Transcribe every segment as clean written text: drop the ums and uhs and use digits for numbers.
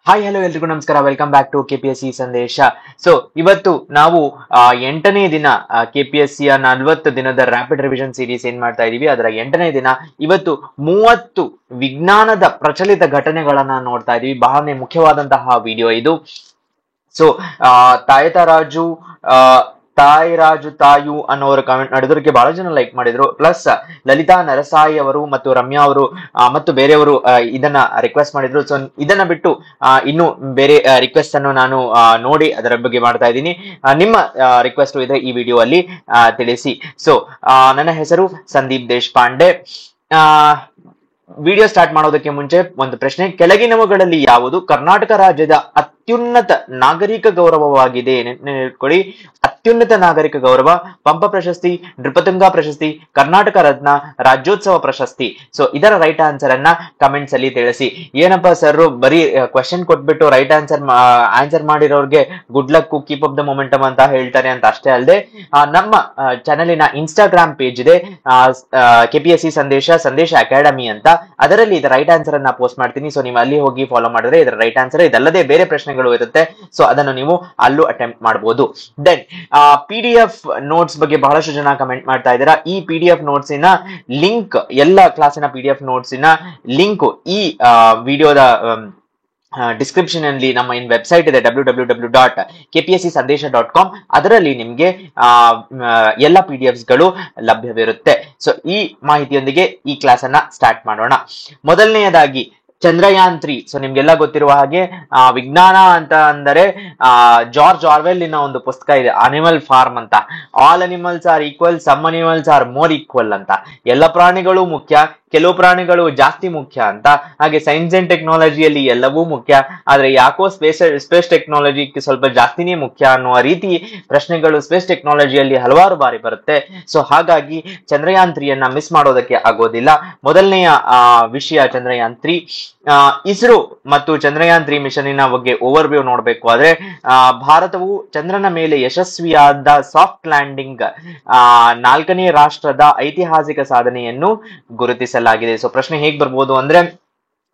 Hi hello ಎಲ್ರಿಗೂ ನಮಸ್ಕಾರ. Welcome back to KPSC ಸಂದೇಶ. ಸೊ ಇವತ್ತು ನಾವು 8ನೇ ದಿನ ಕೆಪಿಎಸ್ಸಿಯ 40 ದಿನದ ರ್ಯಾಪಿಡ್ ರಿವಿಷನ್ ಸೀರೀಸ್ ಏನ್ ಮಾಡ್ತಾ ಇದೀವಿ, ಅದರ 8ನೇ ದಿನ. ಇವತ್ತು 30 ವಿಜ್ಞಾನದ ಪ್ರಚಲಿತ ಘಟನೆಗಳನ್ನ ನೋಡ್ತಾ ಇದೀವಿ. ಬಹಳ ಮುಖ್ಯವಾದಂತಹ ವಿಡಿಯೋ ಇದು. ಸೊ ತಾಯತರಾಜು ತಾಯಿರಾಜು ತಾಯು ಅನ್ನೋರು ಕಮೆಂಟ್ ಮಾಡಿದ್ರಿಗೆ ಬಹಳ ಜನ ಲೈಕ್ ಮಾಡಿದ್ರು. ಪ್ಲಸ್ ಲಲಿತಾ ನರಸಾಯಿ ಅವರು ಮತ್ತು ರಮ್ಯಾ ಅವರು ಮತ್ತು ಬೇರೆಯವರು ಇದನ್ನ ರಿಕ್ವೆಸ್ಟ್ ಮಾಡಿದ್ರು. ಸೊ ಇದನ್ನ ಬಿಟ್ಟು ಇನ್ನು ಬೇರೆ ರಿಕ್ವೆಸ್ಟ್ ಅನ್ನು ನಾನು ನೋಡಿ ಅದರ ಬಗ್ಗೆ ಮಾಡ್ತಾ ಇದ್ದೀನಿ. ನಿಮ್ಮ ರಿಕ್ವೆಸ್ಟ್ ಇದೆ ಈ ವಿಡಿಯೋ ಅಲ್ಲಿ ತಿಳಿಸಿ. ಸೊ ನನ್ನ ಹೆಸರು ಸಂದೀಪ್ ದೇಶಪಾಂಡೆ. ವಿಡಿಯೋ ಸ್ಟಾರ್ಟ್ ಮಾಡೋದಕ್ಕೆ ಮುಂಚೆ ಒಂದು ಪ್ರಶ್ನೆ. ಕೆಳಗಿನವುಗಳಲ್ಲಿ ಯಾವುದು ಕರ್ನಾಟಕ ರಾಜ್ಯದ ಅತ್ಯುನ್ನತ ನಾಗರಿಕ ಗೌರವವಾಗಿದೆ? ನೆನಪಿಟ್ಕೊಳ್ಳಿ, ಅತ್ಯುನ್ನತ ನಾಗರಿಕ ಗೌರವ ಪಂಪ ಪ್ರಶಸ್ತಿ, ನೃಪತುಂಗ ಪ್ರಶಸ್ತಿ, ಕರ್ನಾಟಕ ರತ್ನ, ರಾಜ್ಯೋತ್ಸವ ಪ್ರಶಸ್ತಿ. ಸೊ ಇದರ ರೈಟ್ ಆನ್ಸರ್ ಅನ್ನ ಕಮೆಂಟ್ಸ್ ಅಲ್ಲಿ ತಿಳಿಸಿ. ಏನಪ್ಪಾ ಸರ್, ಬರೀ ಕ್ವೆಶ್ಚನ್ ಕೊಟ್ಬಿಟ್ಟು ರೈಟ್ ಆನ್ಸರ್ ಮಾಡಿರೋರ್ಗೆ good luck, keep up the momentum ಅಂತ ಹೇಳ್ತಾರೆ ಅಂತ ಅಷ್ಟೇ ಅಲ್ಲದೆ, ನಮ್ಮ ಚಾನೆಲಿನ ಇನ್ಸ್ಟಾಗ್ರಾಮ್ ಪೇಜ್ ಇದೆ, ಕೆಪಿಎಸ್ಸಿ ಸಂದೇಶ ಅಕಾಡೆಮಿ ಅಂತ. ಅದರಲ್ಲಿ ಇದರ ರೈಟ್ ಆನ್ಸರ್ ಅನ್ನ ಪೋಸ್ಟ್ ಮಾಡ್ತೀನಿ. ಸೊ ನೀವು ಅಲ್ಲಿ ಹೋಗಿ ಫಾಲೋ ಮಾಡಿದ್ರೆ ಇದರ ರೈಟ್ ಆನ್ಸರ್. ಇದಲ್ಲದೆ ಬೇರೆ ಪ್ರಶ್ನೆಗಳು ಇರುತ್ತೆ, ಸೊ ಅದನ್ನು ನೀವು ಅಲ್ಲೂ ಅಟೆಂಪ್ಟ್ ಮಾಡಬಹುದು. ದೆನ್ PDF ನೋಟ್ಸ್ ಬಗ್ಗೆ ಬಹಳಷ್ಟು ಜನ ಕಮೆಂಟ್ ಮಾಡ್ತಾ ಇದ್ದೀರಾ. ಈ PDF ನೋಟ್ಸಿನ ಲಿಂಕ್, ಎಲ್ಲ ಕ್ಲಾಸಿನ PDF ನೋಟ್ಸಿನ ಲಿಂಕ್ ಈ ವಿಡಿಯೋದ ಡಿಸ್ಕ್ರಿಪ್ಷನ್ ಅಲ್ಲಿ ನಮ್ಮ ವೆಬ್ಸೈಟ್ ಇದೆ www.kpscsandesh.com. ಅದರಲ್ಲಿ ನಿಮ್ಗೆ ಎಲ್ಲ PDFs ಗಳು ಲಭ್ಯವಿರುತ್ತೆ. ಸೊ ಈ ಮಾಹಿತಿಯೊಂದಿಗೆ ಈ ಕ್ಲಾಸ್ ಅನ್ನ ಸ್ಟಾರ್ಟ್ ಮಾಡೋಣ. ಮೊದಲನೆಯದಾಗಿ ಚಂದ್ರಯಾನ್ 3. ಸೊ ನಿಮ್ಗೆಲ್ಲ ಗೊತ್ತಿರುವ ಹಾಗೆ ವಿಜ್ಞಾನ ಅಂತ ಅಂದರೆ ಜಾರ್ಜ್ ಆರ್ವೆಲ್ ಒಂದು ಪುಸ್ತಕ ಇದೆ, ಅನಿಮಲ್ ಫಾರ್ಮ್ ಅಂತ. All animals are equal, some animals are more equal ಅಂತ. ಎಲ್ಲ ಪ್ರಾಣಿಗಳು ಮುಖ್ಯ, ಕೆಲವು ಪ್ರಾಣಿಗಳು ಜಾಸ್ತಿ ಮುಖ್ಯ ಅಂತ. ಹಾಗೆ ಸೈನ್ಸ್ ಅಂಡ್ ಟೆಕ್ನಾಲಜಿಯಲ್ಲಿ ಎಲ್ಲವೂ ಮುಖ್ಯ, ಆದ್ರೆ ಯಾಕೋ ಸ್ಪೇಸ್ ಟೆಕ್ನಾಲಜಿ ಸ್ವಲ್ಪ ಜಾಸ್ತಿನೇ ಮುಖ್ಯ ಅನ್ನುವ ರೀತಿ ಪ್ರಶ್ನೆಗಳು ಸ್ಪೇಸ್ ಟೆಕ್ನಾಲಜಿಯಲ್ಲಿ ಹಲವಾರು ಬಾರಿ ಬರುತ್ತೆ. ಸೊ ಹಾಗಾಗಿ ಚಂದ್ರಯಾನ್ 3 ಮಿಸ್ ಮಾಡೋದಕ್ಕೆ ಆಗೋದಿಲ್ಲ. ಮೊದಲನೆಯ ವಿಷಯ ಚಂದ್ರಯಾನ್ 3. ಇಸ್ರೋ ಮತ್ತು ಚಂದ್ರಯಾನ್ 3 ಮಿಷನ್ನಿನ ಬಗ್ಗೆ ಓವರ್ ವ್ಯೂ ನೋಡಬೇಕು ಆದ್ರೆ, ಭಾರತವು ಚಂದ್ರನ ಮೇಲೆ ಯಶಸ್ವಿಯಾದ ಸಾಫ್ಟ್ ಲ್ಯಾಂಡಿಂಗ್ 4ನೇ ರಾಷ್ಟ್ರದ ಐತಿಹಾಸಿಕ ಸಾಧನೆಯನ್ನು ಗುರುತಿಸಲಾಗಿದೆ. ಸೊ ಪ್ರಶ್ನೆ ಹೇಗ್ ಬರ್ಬೋದು ಅಂದ್ರೆ,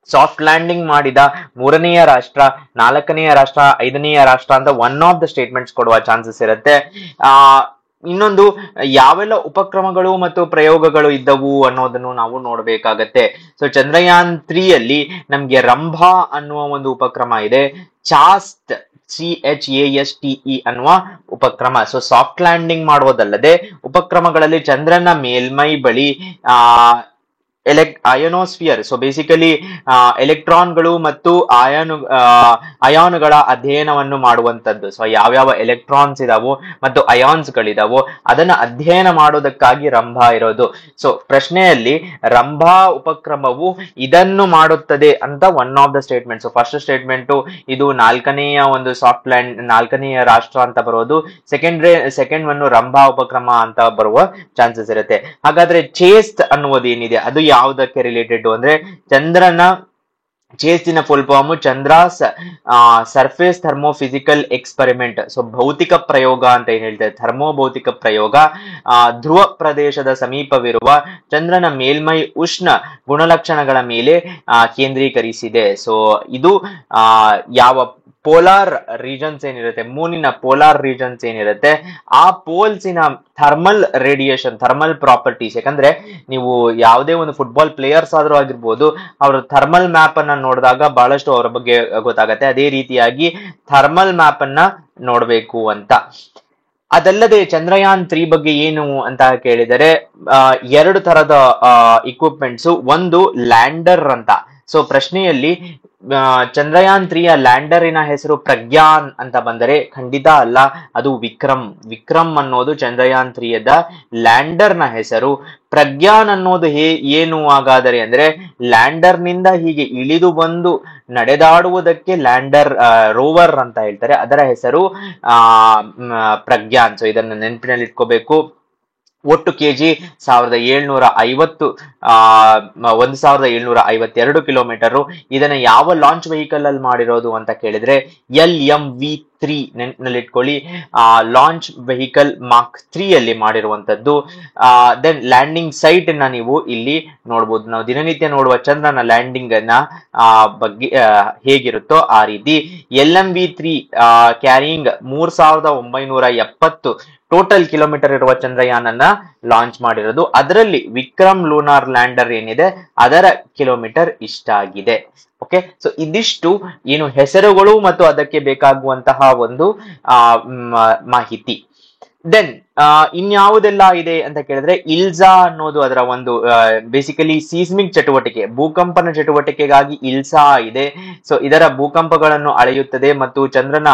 ಸಾಫ್ಟ್ ಲ್ಯಾಂಡಿಂಗ್ ಮಾಡಿದ 3ನೆಯ ರಾಷ್ಟ್ರ, 4ನೆಯ ರಾಷ್ಟ್ರ, 5ನೆಯ ರಾಷ್ಟ್ರ ಅಂತ ಒನ್ ಆಫ್ ದ ಸ್ಟೇಟ್ಮೆಂಟ್ಸ್ ಕೊಡುವ ಚಾನ್ಸಸ್ ಇರುತ್ತೆ. ಇನ್ನೊಂದು, ಯಾವೆಲ್ಲ ಉಪಕ್ರಮಗಳು ಮತ್ತು ಪ್ರಯೋಗಗಳು ಇದ್ದವು ಅನ್ನೋದನ್ನು ನಾವು ನೋಡ್ಬೇಕಾಗತ್ತೆ. ಸೊ ಚಂದ್ರಯಾನ್ 3 ಅಲ್ಲಿ ನಮ್ಗೆ ರಂಭಾ ಅನ್ನುವ ಒಂದು ಉಪಕ್ರಮ ಇದೆ, ಚಾಸ್ಟ್ CHASTE ಅನ್ನುವ ಉಪಕ್ರಮ. ಸೊ ಸಾಫ್ಟ್ ಲ್ಯಾಂಡಿಂಗ್ ಮಾಡೋದಲ್ಲದೆ ಉಪಕ್ರಮಗಳಲ್ಲಿ ಚಂದ್ರನ ಮೇಲ್ಮೈ ಬಳಿ ಅಯೋನೋಸ್ಫಿಯರ್, ಸೊ ಬೇಸಿಕಲಿ ಎಲೆಕ್ಟ್ರಾನ್ಗಳು ಮತ್ತು ಅಯಾನುಗಳ ಅಧ್ಯಯನವನ್ನು ಮಾಡುವಂತದ್ದು. ಸೊ ಯಾವ್ಯಾವ ಎಲೆಕ್ಟ್ರಾನ್ಸ್ ಇದಾವೋ ಮತ್ತು ಅಯಾನ್ಸ್ ಗಳಿದಾವೋ ಅದನ್ನ ಅಧ್ಯಯನ ಮಾಡೋದಕ್ಕಾಗಿ ರಂಭಾ ಇರೋದು. ಸೊ ಪ್ರಶ್ನೆಯಲ್ಲಿ ರಂಭಾ ಉಪಕ್ರಮವು ಇದನ್ನು ಮಾಡುತ್ತದೆ ಅಂತ one of the statement. So first statement ಇದು 4ನೆಯ ಒಂದು ಸಾಫ್ಟ್ ಲ್ಯಾಂಡ್, 4ನೆಯ ರಾಷ್ಟ್ರ ಅಂತ ಬರೋದು. ಸೆಕೆಂಡ್ ಒಂದು ರಂಭಾ ಉಪಕ್ರಮ ಅಂತ ಬರುವ ಚಾನ್ಸಸ್ ಇರುತ್ತೆ. ಹಾಗಾದ್ರೆ ಚೇಸ್ಟ್ ಅನ್ನುವುದು ಏನಿದೆ ಅದು ಯಾವುದಕ್ಕೆ ರಿಲೇಟೆಡ್ ಅಂದ್ರೆ, ಚಂದ್ರನ ಚೇಸ್ಟಿನ full form Chandra's surface thermophysical experiment. So ಭೌತಿಕ ಪ್ರಯೋಗ ಅಂತ ಏನ್ ಹೇಳ್ತಾರೆ, ಥರ್ಮೋಭೌತಿಕ ಪ್ರಯೋಗ. ಧ್ರುವ ಪ್ರದೇಶದ ಸಮೀಪವಿರುವ ಚಂದ್ರನ ಮೇಲ್ಮೈ ಉಷ್ಣ ಗುಣಲಕ್ಷಣಗಳ ಮೇಲೆ ಕೇಂದ್ರೀಕರಿಸಿದೆ. ಸೊ ಇದು ಯಾವ ಪೋಲಾರ್ ರೀಜನ್ಸ್ ಏನಿರುತ್ತೆ, ಮೂನಿನ ಪೋಲಾರ್ ರೀಜನ್ಸ್ ಏನಿರುತ್ತೆ, ಆ ಪೋಲ್ಸಿನ ಥರ್ಮಲ್ ರೇಡಿಯೇಷನ್, ಥರ್ಮಲ್ ಪ್ರಾಪರ್ಟೀಸ್. ಯಾಕಂದ್ರೆ ನೀವು ಯಾವುದೇ ಒಂದು ಫುಟ್ಬಾಲ್ ಪ್ಲೇಯರ್ಸ್ ಆದ್ರೂ ಆಗಿರ್ಬೋದು, ಅವ್ರ ಥರ್ಮಲ್ ಮ್ಯಾಪ್ ಅನ್ನ ನೋಡಿದಾಗ ಬಹಳಷ್ಟು ಅವರ ಬಗ್ಗೆ ಗೊತ್ತಾಗತ್ತೆ. ಅದೇ ರೀತಿಯಾಗಿ ಥರ್ಮಲ್ ಮ್ಯಾಪ್ ಅನ್ನ ನೋಡ್ಬೇಕು ಅಂತ. ಅದಲ್ಲದೆ ಚಂದ್ರಯಾನ್ 3 ಬಗ್ಗೆ ಏನು ಅಂತ ಕೇಳಿದರೆ, 2 ತರದ ಇಕ್ವಿಪ್ಮೆಂಟ್ಸ್. ಒಂದು ಲ್ಯಾಂಡರ್ ಅಂತ. ಸೊ ಪ್ರಶ್ನೆಯಲ್ಲಿ ಚಂದ್ರಯಾನ್ 3ಯ ಲ್ಯಾಂಡರಿನ ಹೆಸರು ಪ್ರಜ್ಞಾನ್ ಅಂತ ಬಂದರೆ ಖಂಡಿತ ಅಲ್ಲ, ಅದು ವಿಕ್ರಮ್. ವಿಕ್ರಮ್ ಅನ್ನೋದು ಚಂದ್ರಯಾನ್ 3ದ ಲ್ಯಾಂಡರ್ ನ ಹೆಸರು. ಪ್ರಜ್ಞಾನ್ ಅನ್ನೋದು ಏನು ಹಾಗಾದರೆ ಅಂದ್ರೆ, ಲ್ಯಾಂಡರ್ ನಿಂದ ಹೀಗೆ ಇಳಿದು ಬಂದು ನಡೆದಾಡುವುದಕ್ಕೆ ಲ್ಯಾಂಡರ್ ರೋವರ್ ಅಂತ ಹೇಳ್ತಾರೆ, ಅದರ ಹೆಸರು ಪ್ರಜ್ಞಾನ್. ಸೊ ಇದನ್ನ ನೆನಪಿನಲ್ಲಿ ಇಟ್ಕೋಬೇಕು. ಒಟ್ಟು kg 1750, 1752 ಕಿಲೋಮೀಟರ್. ಇದನ್ನ ಯಾವ ಲಾಂಚ್ ವೆಹಿಕಲ್ ಅಲ್ಲಿ ಮಾಡಿರೋದು ಅಂತ ಕೇಳಿದ್ರೆ LMV 3 ನೆನಪಿನಲ್ಲಿಟ್ಕೊಳ್ಳಿ, ಲಾಂಚ್ ವೆಹಿಕಲ್ ಮಾರ್ಕ್ 3 ಅಲ್ಲಿ ಮಾಡಿರುವಂತದ್ದು. ದೆನ್ ಲ್ಯಾಂಡಿಂಗ್ ಸೈಟ್ ನ ನೀವು ಇಲ್ಲಿ ನೋಡಬಹುದು. ನಾವು ದಿನನಿತ್ಯ ನೋಡುವ ಚಂದ್ರನ ಲ್ಯಾಂಡಿಂಗ್ ಅನ್ನ ಬಗ್ಗೆ ಹೇಗಿರುತ್ತೋ ಆ ರೀತಿ LMV3 ಕ್ಯಾರಿಯಿಂಗ್ 3970 ಟೋಟಲ್ ಕಿಲೋಮೀಟರ್ ಇರುವ ಚಂದ್ರಯಾನನ್ನ ಲಾಂಚ್ ಮಾಡಿರೋದು. ಅದರಲ್ಲಿ ವಿಕ್ರಮ್ ಲೂನಾರ್ ಲ್ಯಾಂಡರ್ ಏನಿದೆ ಅದರ ಕಿಲೋಮೀಟರ್ ಇಷ್ಟಾಗಿದೆ. ಓಕೆ, ಸೊ ಇದಿಷ್ಟು ಏನು ಹೆಸರುಗಳು ಮತ್ತು ಅದಕ್ಕೆ ಬೇಕಾಗುವಂತಹ ಒಂದು ಮಾಹಿತಿ. ದೆನ್ ಇನ್ಯಾವುದೆಲ್ಲ ಇದೆ ಅಂತ ಕೇಳಿದ್ರೆ, ಇಲ್ಸಾ ಅನ್ನೋದು ಅದರ ಒಂದು ಬೇಸಿಕಲಿ ಸೀಸ್ಮಿಕ್ ಚಟುವಟಿಕೆ, ಭೂಕಂಪನ ಚಟುವಟಿಕೆಗಾಗಿ ಇಲ್ಸಾ ಇದೆ. ಸೊ ಇದರ ಭೂಕಂಪಗಳನ್ನು ಅಳೆಯುತ್ತದೆ ಮತ್ತು ಚಂದ್ರನ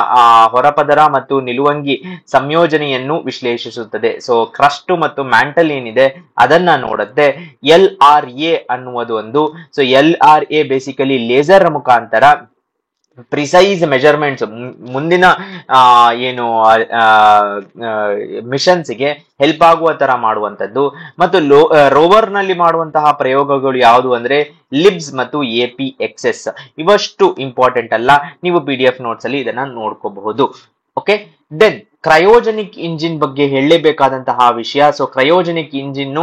ಹೊರಪದರ ಮತ್ತು ನಿಲುವಂಗಿ ಸಂಯೋಜನೆಯನ್ನು ವಿಶ್ಲೇಷಿಸುತ್ತದೆ. ಸೊ ಕ್ರಸ್ಟ್ ಮತ್ತು ಮ್ಯಾಂಟಲ್ ಏನಿದೆ ಅದನ್ನ ನೋಡುತ್ತೆ. LRA ಅನ್ನುವುದು ಒಂದು, ಸೊ LRA ಬೇಸಿಕಲಿ ಲೇಸರ್ ಮುಖಾಂತರ ಪ್ರಿಸೈಸ್ ಮೆಜರ್ಮೆಂಟ್ಸ್, ಮುಂದಿನ ಏನು ಮಿಷನ್ಸ್ಗೆ ಹೆಲ್ಪ್ ಆಗುವ ತರ ಮಾಡುವಂತದ್ದು. ಮತ್ತು ರೋವರ್ ನಲ್ಲಿ ಮಾಡುವಂತಹ ಪ್ರಯೋಗಗಳು ಯಾವುದು ಅಂದ್ರೆ ಲಿಬ್ಸ್ ಮತ್ತು APXS. ಇವಷ್ಟು ಇಂಪಾರ್ಟೆಂಟ್ ಅಲ್ಲ, ನೀವು PDF ನೋಟ್ಸ್ ಅಲ್ಲಿ ಇದನ್ನ ನೋಡ್ಕೋಬಹುದು. ಓಕೆ, ದೆನ್ ಕ್ರಯೋಜೆನಿಕ್ ಇಂಜಿನ್ ಬಗ್ಗೆ ಹೇಳಲೇಬೇಕಾದಂತಹ ವಿಷಯ. ಸೊ ಕ್ರಯೋಜೆನಿಕ್ ಇಂಜಿನ್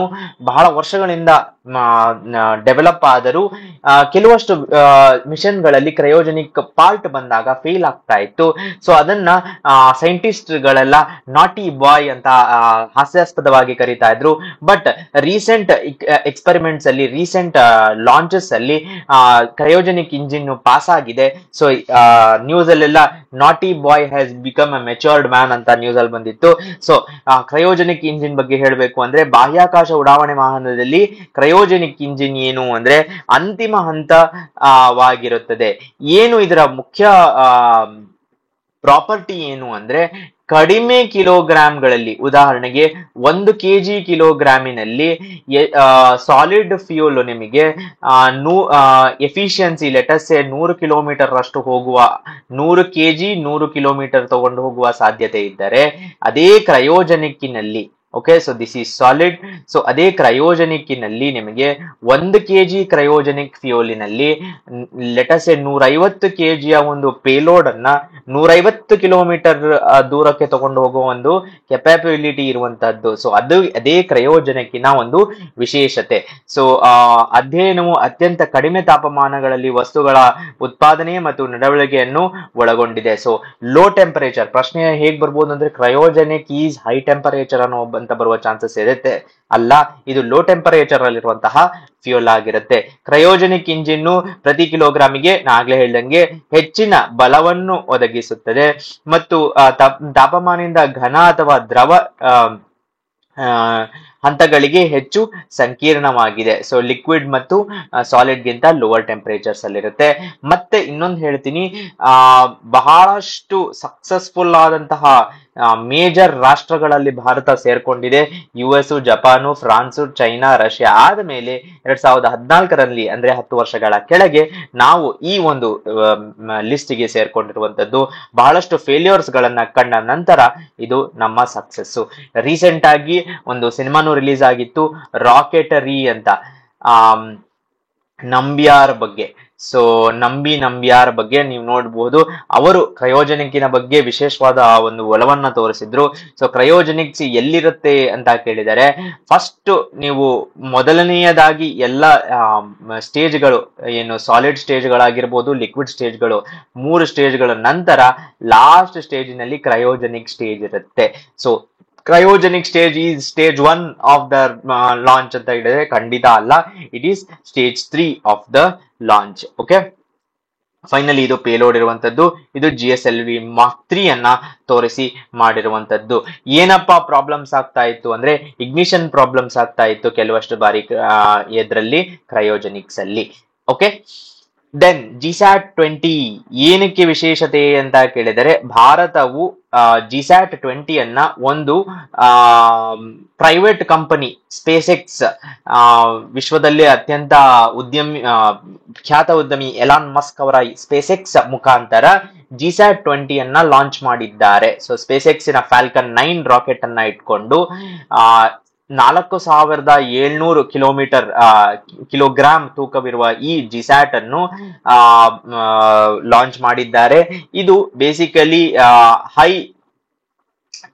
ಬಹಳ ವರ್ಷಗಳಿಂದ ಡೆವಲಪ್ ಆದರೂ ಕೆಲವಷ್ಟು ಮಿಷನ್ಗಳಲ್ಲಿ ಕ್ರಯೋಜೆನಿಕ್ ಪಾರ್ಟ್ ಬಂದಾಗ ಫೇಲ್ ಆಗ್ತಾ ಇತ್ತು. ಸೊ ಅದನ್ನ ಸೈಂಟಿಸ್ಟ್ ಗಳೆಲ್ಲ ನಾಟಿ ಬಾಯ್ ಅಂತ ಹಾಸ್ಯಾಸ್ಪದವಾಗಿ ಕರೀತಾ ಇದ್ರು. ಬಟ್ ರೀಸೆಂಟ್ ಎಕ್ಸ್ಪೆರಿಮೆಂಟ್ಸ್ ಅಲ್ಲಿ, ರೀಸೆಂಟ್ ಲಾಂಚಸ್ ಅಲ್ಲಿ ಕ್ರಯೋಜೆನಿಕ್ ಇಂಜಿನ್ ಪಾಸ್ ಆಗಿದೆ. ಸೊ ನ್ಯೂಸ್ ಅಲ್ಲೆಲ್ಲ naughty boy has become a matured man ಅಂತ ನ್ಯೂಸ್ ಅಲ್ಲಿ ಬಂದಿತ್ತು. ಸೊ ಕ್ರಯೋಜೆನಿಕ್ ಇಂಜಿನ್ ಬಗ್ಗೆ ಹೇಳಬೇಕು ಅಂದ್ರೆ, ಬಾಹ್ಯಾಕಾಶ ಉಡಾವಣೆ ವಾಹನದಲ್ಲಿ ಕ್ರಯೋಜೆನಿಕ್ ಇಂಜಿನ್ ಏನು ಅಂದ್ರೆ ಅಂತಿಮ ಹಂತವಾಗಿರುತ್ತದೆ. ಏನು ಇದರ ಮುಖ್ಯ ಪ್ರಾಪರ್ಟಿ ಏನು ಅಂದ್ರೆ, ಕಡಿಮೆ ಕಿಲೋಗ್ರಾಂಗಳಲ್ಲಿ, ಉದಾಹರಣೆಗೆ 1 kg ಕಿಲೋಗ್ರಾಮಿನಲ್ಲಿ ಸಾಲಿಡ್ ಫ್ಯೂಲ್ ನಿಮಗೆ ಎಫಿಷಿಯನ್ಸಿ ಲೆಟಸ್ 100 ಕಿಲೋಮೀಟರ್ ಅಷ್ಟು ಹೋಗುವ, 100 kg 100 ಕಿಲೋಮೀಟರ್ ತಗೊಂಡು ಹೋಗುವ ಸಾಧ್ಯತೆ ಇದ್ದರೆ, ಅದೇ ಕ್ರಯೋಜೆನಿಕ್ಕಿನಲ್ಲಿ, okay, so this is solid. So ಅದೇ ಕ್ರಯೋಜೆನಿಕ್ಕಿನಲ್ಲಿ ನಿಮಗೆ 1 kg ಕ್ರಯೋಜೆನಿಕ್ ಫ್ಯೂಲಿನಲ್ಲಿ ಲೆಟಸೆ 150 kg ಒಂದು ಪೇಲೋಡ್ ಅನ್ನ 150 ಕಿಲೋಮೀಟರ್ ದೂರಕ್ಕೆ ತಗೊಂಡು ಹೋಗುವ ಒಂದು ಕೆಪಾಬಿಲಿಟಿ ಇರುವಂತಹದ್ದು. ಸೊ ಅದೇ ಕ್ರಯೋಜೆನಿಕ್ಕಿನ ಒಂದು ವಿಶೇಷತೆ. ಸೊ ಅಧ್ಯಯನವು ಅತ್ಯಂತ ಕಡಿಮೆ ತಾಪಮಾನಗಳಲ್ಲಿ ವಸ್ತುಗಳ ಉತ್ಪಾದನೆ ಮತ್ತು ನಡವಳಿಕೆಯನ್ನು ಒಳಗೊಂಡಿದೆ. ಸೊ ಲೋ ಟೆಂಪರೇಚರ್ ಪ್ರಶ್ನೆ ಹೇಗ್ ಬರ್ಬೋದು ಅಂದ್ರೆ, ಕ್ರಯೋಜೆನಿಕ್ ಈಸ್ ಹೈ ಟೆಂಪರೇಚರ್ ಅನ್ನೋ ಅಂತ ಬರುವ ಚಾನ್ಸಸ್ ಇರುತ್ತೆ. ಅಲ್ಲ, ಇದು ಲೋ ಟೆಂಪರೇಚರ್ ಅಲ್ಲಿರುವಂತಹ ಫ್ಯೂಲ್ ಆಗಿರುತ್ತೆ. ಕ್ರಯೋಜೆನಿಕ್ ಇಂಜಿನ್ ಪ್ರತಿ ಕಿಲೋಗ್ರಾಮಿಗೆ ನಾಗ್ಲೇ ಹೇಳ್ದಂಗೆ ಹೆಚ್ಚಿನ ಬಲವನ್ನು ಒದಗಿಸುತ್ತದೆ ಮತ್ತು ತಾಪಮಾನದಿಂದ ಘನ ಅಥವಾ ದ್ರವ ಹಂತಗಳಿಗೆ ಹೆಚ್ಚು ಸಂಕೀರ್ಣವಾಗಿದೆ. ಸೊ ಲಿಕ್ವಿಡ್ ಮತ್ತು ಸಾಲಿಡ್ ಗಿಂತ ಲೋವರ್ ಟೆಂಪರೇಚರ್ಸ್ ಅಲ್ಲಿರುತ್ತೆ. ಮತ್ತೆ ಇನ್ನೊಂದು ಹೇಳ್ತೀನಿ, ಬಹಳಷ್ಟು ಸಕ್ಸಸ್ಫುಲ್ ಆದಂತಹ ಮೇಜರ್ ರಾಷ್ಟ್ರಗಳಲ್ಲಿ ಭಾರತ ಸೇರ್ಕೊಂಡಿದೆ. US, Japan, France, China, Russia ಆದ್ಮೇಲೆ 2014ರಲ್ಲಿ ಅಂದ್ರೆ 10 ವರ್ಷಗಳ ಕೆಳಗೆ ನಾವು ಈ ಒಂದು ಲಿಸ್ಟ್ಗೆ ಸೇರ್ಕೊಂಡಿರುವಂತದ್ದು. ಬಹಳಷ್ಟು ಫೇಲ್ಯೂರ್ಸ್ ಗಳನ್ನ ಕಂಡ ನಂತರ ಇದು ನಮ್ಮ ಸಕ್ಸಸ್ಸು. ರೀಸೆಂಟ್ ಆಗಿ ಒಂದು ಸಿನಿಮಾನು ರಿಲೀಸ್ ಆಗಿತ್ತು, ರಾಕೆಟರಿ ಅಂತ, ನಂಬ್ಯಾರ್ ಬಗ್ಗೆ. ಸೊ ನಂಬ್ಯಾರ್ ಬಗ್ಗೆ ನೀವು ನೋಡಬಹುದು. ಅವರು ಕ್ರಯೋಜೆನಿಕ್ಕಿನ ಬಗ್ಗೆ ವಿಶೇಷವಾದ ಒಂದು ಒಲವನ್ನ ತೋರಿಸಿದ್ರು. ಸೊ ಕ್ರಯೋಜೆನಿಕ್ಸ್ ಎಲ್ಲಿರುತ್ತೆ ಅಂತ ಕೇಳಿದರೆ, ಫಸ್ಟ್ ನೀವು ಮೊದಲನೆಯದಾಗಿ ಎಲ್ಲ ಸ್ಟೇಜ್ಗಳು ಏನು ಸಾಲಿಡ್ ಸ್ಟೇಜ್ಗಳಾಗಿರ್ಬೋದು, ಲಿಕ್ವಿಡ್ ಸ್ಟೇಜ್ಗಳು, 3 ಸ್ಟೇಜ್ಗಳ ನಂತರ ಲಾಸ್ಟ್ ಸ್ಟೇಜಿನಲ್ಲಿ ಕ್ರಯೋಜೆನಿಕ್ ಸ್ಟೇಜ್ ಇರುತ್ತೆ. So cryogenic stage is stage 1 of the launch ಅಂತ ಹೇಳಿದ್ರೆ ಖಂಡಿತ ಅಲ್ಲ, it is stage 3 of the launch. Okay, finally ಇದು ಪೇಲೋಡ್ ಇರುವಂತದ್ದು. ಇದು GSLV ಮಾರ್ಕ್ 3 ಅನ್ನ ತೋರಿಸಿ ಮಾಡಿರುವಂತದ್ದು. ಏನಪ್ಪಾ ಪ್ರಾಬ್ಲಮ್ಸ್ ಆಗ್ತಾ ಇತ್ತು ಅಂದ್ರೆ, ಇಗ್ನಿಷನ್ ಪ್ರಾಬ್ಲಮ್ಸ್ ಆಗ್ತಾ ಇತ್ತು ಕೆಲವಷ್ಟು ಬಾರಿ ಇದರಲ್ಲಿ ಕ್ರಯೋಜೆನಿಕ್ಸ್ ಅಲ್ಲಿ. ಓಕೆ, ದೆನ್ GSAT-20 ಏನಕ್ಕೆ ವಿಶೇಷತೆ ಅಂತ ಕೇಳಿದರೆ, ಭಾರತವು GSAT-20 ಅನ್ನ ಒಂದು ಪ್ರೈವೇಟ್ ಕಂಪನಿ ಸ್ಪೇಸ್ಎಕ್ಸ್, ವಿಶ್ವದಲ್ಲೇ ಅತ್ಯಂತ ಖ್ಯಾತ ಉದ್ಯಮಿ ಎಲಾನ್ ಮಸ್ಕ್ ಅವರ ಸ್ಪೇಸ್ಎಕ್ಸ್ ಮುಖಾಂತರ GSAT-20 ಅನ್ನ ಲಾಂಚ್ ಮಾಡಿದ್ದಾರೆ. ಸೊ ಸ್ಪೇಸ್ಎಕ್ಸ್ ನ ಫಾಲ್ಕನ್ 9 ರಾಕೆಟ್ ಅನ್ನ ಇಟ್ಕೊಂಡು 4700 ಕಿಲೋಗ್ರಾಂ ತೂಕವಿರುವ ಈ ಜಿಸ್ಯಾಟ್ ಅನ್ನು ಲಾಂಚ್ ಮಾಡಿದ್ದಾರೆ. ಇದು ಬೇಸಿಕಲಿ ಹೈ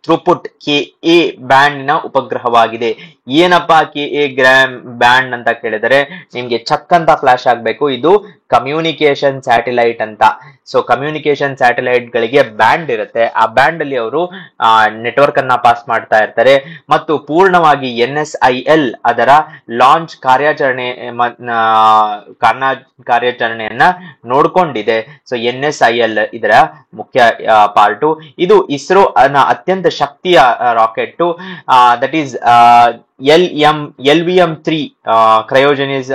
ಥ್ರೂಪುಟ್ KA ಬ್ಯಾಂಡ್ ನ ಉಪಗ್ರಹವಾಗಿದೆ. ಏನಪ್ಪಾ KA ಬ್ಯಾಂಡ್ ಅಂತ ಕೇಳಿದರೆ ನಿಮ್ಗೆ ಚಕ್ ಅಂತ ಫ್ಲಾಶ್ ಆಗ್ಬೇಕು. ಇದು ಕಮ್ಯುನಿಕೇಶನ್ ಸ್ಯಾಟಲೈಟ್ ಅಂತ. ಸೊ ಕಮ್ಯುನಿಕೇಶನ್ ಸ್ಯಾಟಲೈಟ್ ಗಳಿಗೆ ಬ್ಯಾಂಡ್ ಇರುತ್ತೆ. ಆ ಬ್ಯಾಂಡ್ ಅಲ್ಲಿ ಅವರು ನೆಟ್ವರ್ಕ್ ಅನ್ನ ಪಾಸ್ ಮಾಡ್ತಾ ಇರ್ತಾರೆ ಮತ್ತು ಪೂರ್ಣವಾಗಿ NSIL ಅದರ ಲಾಂಚ್ ಕಾರ್ಯಾಚರಣೆಯನ್ನ ನೋಡ್ಕೊಂಡಿದೆ. ಸೊ NSIL ಇದರ ಮುಖ್ಯ ಪಾರ್ಟು. ಇದು ಇಸ್ರೋ ಅತ್ಯಂತ ಶಕ್ತಿಯ ರಾಕೆಟ್, ದಟ್ ಈಸ್ LVM-3 ಕ್ರಯೋಜೆನಿಸ್.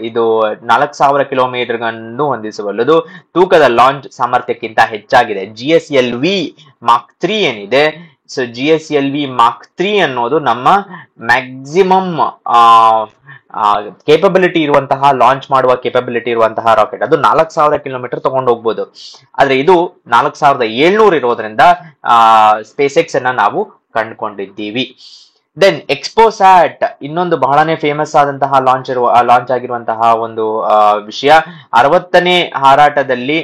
ಇದು 4000 ಕಿಲೋಮೀಟರ್ ಅನ್ನು ಹೊಂದಿಸಬಲ್ಲದು. ತೂಕದ ಲಾಂಚ್ ಸಾಮರ್ಥ್ಯಕ್ಕಿಂತ ಹೆಚ್ಚಾಗಿದೆ. GSLV Mark 3 ಏನಿದೆ, ಸೊ GSLV Mark 3 ಅನ್ನೋದು ನಮ್ಮ ಮ್ಯಾಕ್ಸಿಮಮ್ ಕೇಪಬಿಲಿಟಿ ಇರುವಂತಹ, ಲಾಂಚ್ ಮಾಡುವ ಕೇಪಬಿಲಿಟಿ ಇರುವಂತಹ ರಾಕೆಟ್. ಅದು 4000 ಕಿಲೋಮೀಟರ್ ತಗೊಂಡು ಹೋಗ್ಬೋದು. ಆದ್ರೆ ಇದು 4700 ಇರೋದ್ರಿಂದ ಸ್ಪೇಸ್ ಎಕ್ಸ್ ಅನ್ನ ನಾವು ಕಂಡುಕೊಂಡಿದ್ದೀವಿ. ದೆನ್ ಎಕ್ಸ್ಪೋಸ್ಯಾಟ್ ಇನ್ನೊಂದು ಬಹಳನೇ ಫೇಮಸ್ ಆದಂತಹ ಲಾಂಚ್ ಆಗಿರುವಂತಹ ಒಂದು ವಿಷಯ. 60ನೇ ಹಾರಾಟದಲ್ಲಿ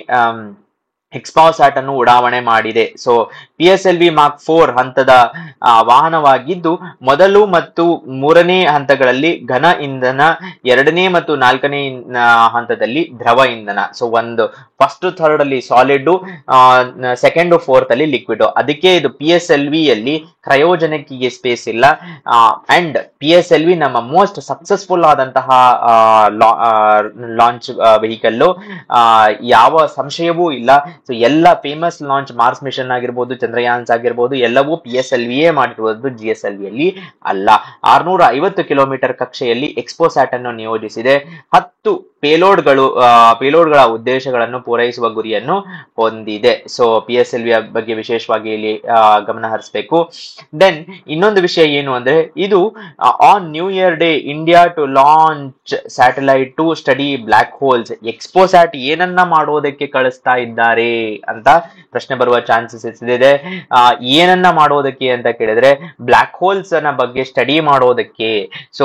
ಎಕ್ಸ್ಪೋಸ್ಯಾಟ್ ಅನ್ನು ಉಡಾವಣೆ ಮಾಡಿದೆ. ಸೊ PSLV Mark 4 ಹಂತದ ವಾಹನವಾಗಿದ್ದು ಮೊದಲು ಮತ್ತು ಮೂರನೇ ಹಂತಗಳಲ್ಲಿ ಘನ ಇಂಧನ, ಎರಡನೇ ಮತ್ತು ನಾಲ್ಕನೇ ಹಂತದಲ್ಲಿ ದ್ರವ ಇಂಧನ. ಸೊ ಒಂದು ಫಸ್ಟ್ ಥರ್ಡ್ ಅಲ್ಲಿ ಸಾಲಿಡ್, ಸೆಕೆಂಡ್ ಫೋರ್ತ್ ಅಲ್ಲಿ ಲಿಕ್ವಿಡ್. ಅದಕ್ಕೆ ಇದು PSLV ಯಲ್ಲಿ ಕ್ರಯೋಜನಿಕ್ ಗೆ ಸ್ಪೇಸ್ ಇಲ್ಲ. ಅಂಡ್ PSLV ನಮ್ಮ ಮೋಸ್ಟ್ ಸಕ್ಸಸ್ಫುಲ್ ಆದಂತಹ ಲಾಂಚ್ ವೆಹಿಕಲ್, ಯಾವ ಸಂಶಯವೂ ಇಲ್ಲ. ಸೊ ಎಲ್ಲ ಫೇಮಸ್ ಲಾಂಚ್, ಮಾರ್ಸ್ ಮಿಷನ್ ಆಗಿರ್ಬೋದು, ಚಂದ್ರಯಾನ್ಸ್ ಆಗಿರ್ಬೋದು, ಎಲ್ಲವೂ PSLV ಮಾಡಿರುವುದು, GSLV ಯಲ್ಲಿ ಅಲ್ಲ. 650 ಕಿಲೋಮೀಟರ್ ಕಕ್ಷೆಯಲ್ಲಿ ಎಕ್ಸ್ಪೋಸ್ಯಾಟ್ ಅನ್ನು ನಿಯೋಜಿಸಿದೆ. 10 ಪೇಲೋಡ್ಗಳ ಉದ್ದೇಶಗಳನ್ನು ಪೂರೈಸುವ ಗುರಿಯನ್ನು ಹೊಂದಿದೆ. ಸೊ PSLV ಬಗ್ಗೆ ವಿಶೇಷವಾಗಿ ಇಲ್ಲಿ ಗಮನ ಹರಿಸಬೇಕು. ದೆನ್ ಇನ್ನೊಂದು ವಿಷಯ ಏನು ಅಂದ್ರೆ, ಇದು on new year day India to launch satellite to study black holes. XPoSat ಏನನ್ನ ಮಾಡೋದಕ್ಕೆ ಕಳಿಸ್ತಾ ಇದ್ದಾರೆ ಅಂತ ಪ್ರಶ್ನೆ ಬರುವ ಚಾನ್ಸಸ್ ಇದೆ. ಏನನ್ನ ಮಾಡೋದಕ್ಕೆ ಅಂತ ಕೇಳಿದ್ರೆ ಬ್ಲಾಕ್ ಹೋಲ್ಸ್ ಅನ್ನ ಬಗ್ಗೆ ಸ್ಟಡಿ ಮಾಡೋದಕ್ಕೆ. ಸೊ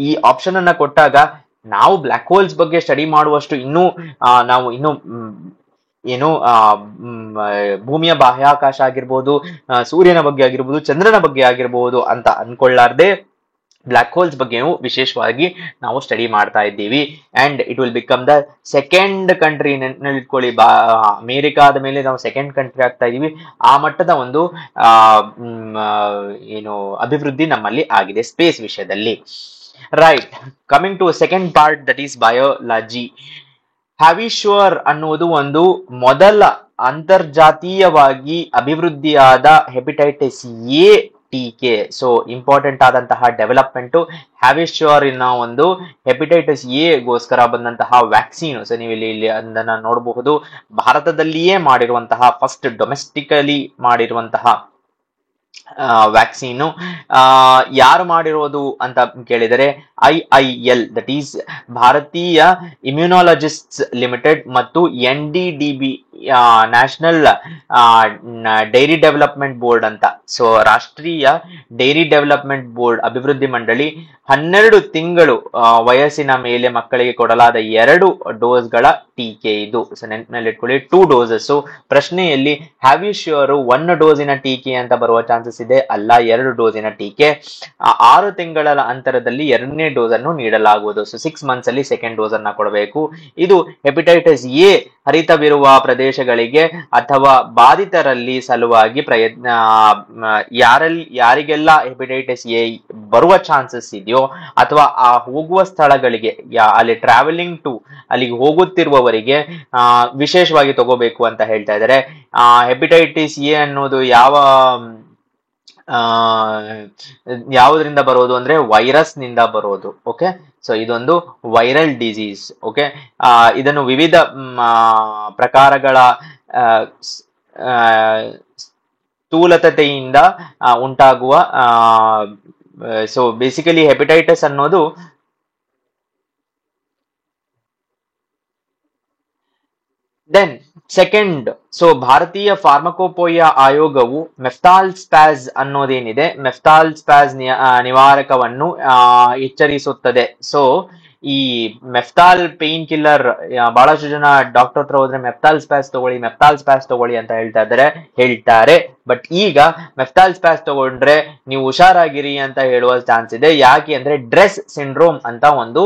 ಈ ಆಪ್ಷನ್ ಅನ್ನ ಕೊಟ್ಟಾಗ ನಾವು ಬ್ಲಾಕ್ ಹೋಲ್ಸ್ ಬಗ್ಗೆ ಸ್ಟಡಿ ಮಾಡುವಷ್ಟು ನಾವು ಏನು ಭೂಮಿಯ ಬಾಹ್ಯಾಕಾಶ ಆಗಿರ್ಬೋದು, ಸೂರ್ಯನ ಬಗ್ಗೆ ಆಗಿರ್ಬೋದು, ಚಂದ್ರನ ಬಗ್ಗೆ ಆಗಿರ್ಬೋದು ಅಂತ ಅನ್ಕೊಳ್ಳಾರ್ದೆ ಬ್ಲಾಕ್ ಹೋಲ್ಸ್ ಬಗ್ಗೆಯೂ ವಿಶೇಷವಾಗಿ ನಾವು ಸ್ಟಡಿ ಮಾಡ್ತಾ ಇದ್ದೀವಿ. And it will become the second country. ನೆನಪಿಟ್ಕೊಳ್ಳಿ, ಅಮೆರಿಕಾದ ಮೇಲೆ ನಾವು ಸೆಕೆಂಡ್ ಕಂಟ್ರಿ ಆಗ್ತಾ ಇದೀವಿ. ಆ ಮಟ್ಟದ ಒಂದು ಅಭಿವೃದ್ಧಿ ನಮ್ಮಲ್ಲಿ ಆಗಿದೆ ಸ್ಪೇಸ್ ವಿಷಯದಲ್ಲಿ. Right, coming to second part, that is biology. Havisure ಅನ್ನುವುದು ಒಂದು ಮೊದಲ ಅಂತರ್ಜಾತೀಯವಾಗಿ ಅಭಿವೃದ್ಧಿಯಾದ ಹೆಪಟೈಟಿಸ್ ಎ ಟೀಕೆ. ಸೊ ಇಂಪಾರ್ಟೆಂಟ್ ಆದಂತಹ ಡೆವಲಪ್ಮೆಂಟ್ ಹ್ಯಾವಿಶ್ವರ್ ಇನ್ನ ಒಂದು ಹೆಪಟೈಟಿಸ್ ಎ ಗೋಸ್ಕರ ಬಂದಂತಹ ವ್ಯಾಕ್ಸಿನ್. ಸೊ ನೀವು ಇಲ್ಲಿ ಅದನ್ನ ನೋಡಬಹುದು. ಭಾರತದಲ್ಲಿಯೇ ಮಾಡಿರುವಂತಹ ಫಸ್ಟ್ ಡೊಮೆಸ್ಟಿಕಲಿ ಮಾಡಿರುವಂತಹ ವ್ಯಾಕ್ಸಿನ್. ಯಾರು ಮಾಡಿರೋದು ಅಂತ ಕೇಳಿದರೆ IIL, ದಟ್ ಈಸ್ ಭಾರತೀಯ ಇಮ್ಯುನಾಲಜಿಸ್ಟ್ಸ್ ಲಿಮಿಟೆಡ್ ಮತ್ತು NDDB national dairy development board ಅಂತ. ಸೊ ರಾಷ್ಟ್ರೀಯ ಡೈರಿ ಡೆವಲಪ್ಮೆಂಟ್ ಬೋರ್ಡ್ ಅಭಿವೃದ್ಧಿ ಮಂಡಳಿ 12 ತಿಂಗಳು ವಯಸ್ಸಿನ ಮೇಲೆ ಮಕ್ಕಳಿಗೆ ಕೊಡಲಾದ 2 ಡೋಸ್ಗಳ ಟೀಕೆ ಇದು. ಸೊ ನೆನಪಿನಲ್ಲಿ ಇಟ್ಕೊಳ್ಳಿ, 2 ಡೋಸಸ್. ಪ್ರಶ್ನೆಯಲ್ಲಿ ಹ್ಯಾವಿಶ್ವರ್ 1 ಡೋಸಿನ ಟೀಕೆ ಅಂತ ಬರುವ ಚಾನ್ಸಸ್ ಇದೆ. ಅಲ್ಲ, 2 ಡೋಸಿನ ಟೀಕೆ. 6 ತಿಂಗಳ ಅಂತರದಲ್ಲಿ 2ನೇ ಡೋಸ್ ಅನ್ನು ನೀಡಲಾಗುವುದು. ಸೊ 6 ಮಂತ್ಸ್ ಅಲ್ಲಿ ಸೆಕೆಂಡ್ ಡೋಸ್ ಅನ್ನ ಕೊಡಬೇಕು. ಇದು ಹೆಪಟೈಟಿಸ್ ಎ ಹರಿತವಿರುವ ಪ್ರದೇಶಗಳಿಗೆ ಅಥವಾ ಬಾಧಿತರಲ್ಲಿ ಸಲುವಾಗಿ ಯಾರಿಗೆಲ್ಲ ಹೆಪಟೈಟಿಸ್ ಎ ಬರುವ ಚಾನ್ಸಸ್ ಇದೆಯೋ ಅಥವಾ ಆ ಹೋಗುವ ಸ್ಥಳಗಳಿಗೆ, ಅಲ್ಲಿ ಟ್ರಾವೆಲಿಂಗ್ ಟು ಅಲ್ಲಿಗೆ ಹೋಗುತ್ತಿರುವವರಿಗೆ ವಿಶೇಷವಾಗಿ ತಗೋಬೇಕು ಅಂತ ಹೇಳ್ತಾ ಇದ್ದಾರೆ. ಹೆಪಟೈಟಿಸ್ ಎ ಅನ್ನೋದು ಯಾವುದರಿಂದ ಬರೋದು ಅಂದ್ರೆ ವೈರಸ್ ನಿಂದ ಬರೋದು. ಓಕೆ, ಸೊ ಇದೊಂದು ವೈರಲ್ ಡಿಸೀಸ್. ಓಕೆ, ಇದನ್ನು ವಿವಿಧ ಪ್ರಕಾರಗಳ ಸ್ಥೂಲತೆಯಿಂದ ಉಂಟಾಗುವ ಸೊ ಬೇಸಿಕಲಿ ಹೆಪಟೈಟಿಸ್ ಅನ್ನೋದು ದೆನ್ ಸೆಕೆಂಡ್, ಸೊ ಭಾರತೀಯ ಫಾರ್ಮಕೋಪೋಯ ಆಯೋಗವು ಮೆಫ್ತಾಲ್ ಸ್ಪ್ಯಾಸ್ ಅನ್ನೋದೇನಿದೆ, ಮೆಫ್ತಾಲ್ ಸ್ಪ್ಯಾಸ್ ನಿವಾರಕವನ್ನು ಎಚ್ಚರಿಸುತ್ತದೆ. ಸೊ ಈ ಮೆಫ್ತಾಲ್ ಪೇನ್ ಕಿಲ್ಲರ್, ಬಹಳಷ್ಟು ಜನ ಡಾಕ್ಟರ್ ಹತ್ರ ಹೋದ್ರೆ ಮೆಫ್ತಾಲ್ ಸ್ಪ್ಯಾಸ್ ತಗೊಳ್ಳಿ, ಮೆಫ್ತಾಲ್ ಸ್ಪ್ಯಾಸ್ ತಗೊಳ್ಳಿ ಅಂತ ಹೇಳ್ತಾರೆ. ಬಟ್ ಈಗ ಮೆಫ್ತಾಲ್ ಸ್ಪ್ಯಾಸ್ ತಗೊಂಡ್ರೆ ನೀವು ಹುಷಾರಾಗಿರಿ ಅಂತ ಹೇಳುವ ಚಾನ್ಸ್ ಇದೆ. ಯಾಕೆ ಅಂದ್ರೆ ಡ್ರೆಸ್ ಸಿಂಡ್ರೋಮ್ ಅಂತ ಒಂದು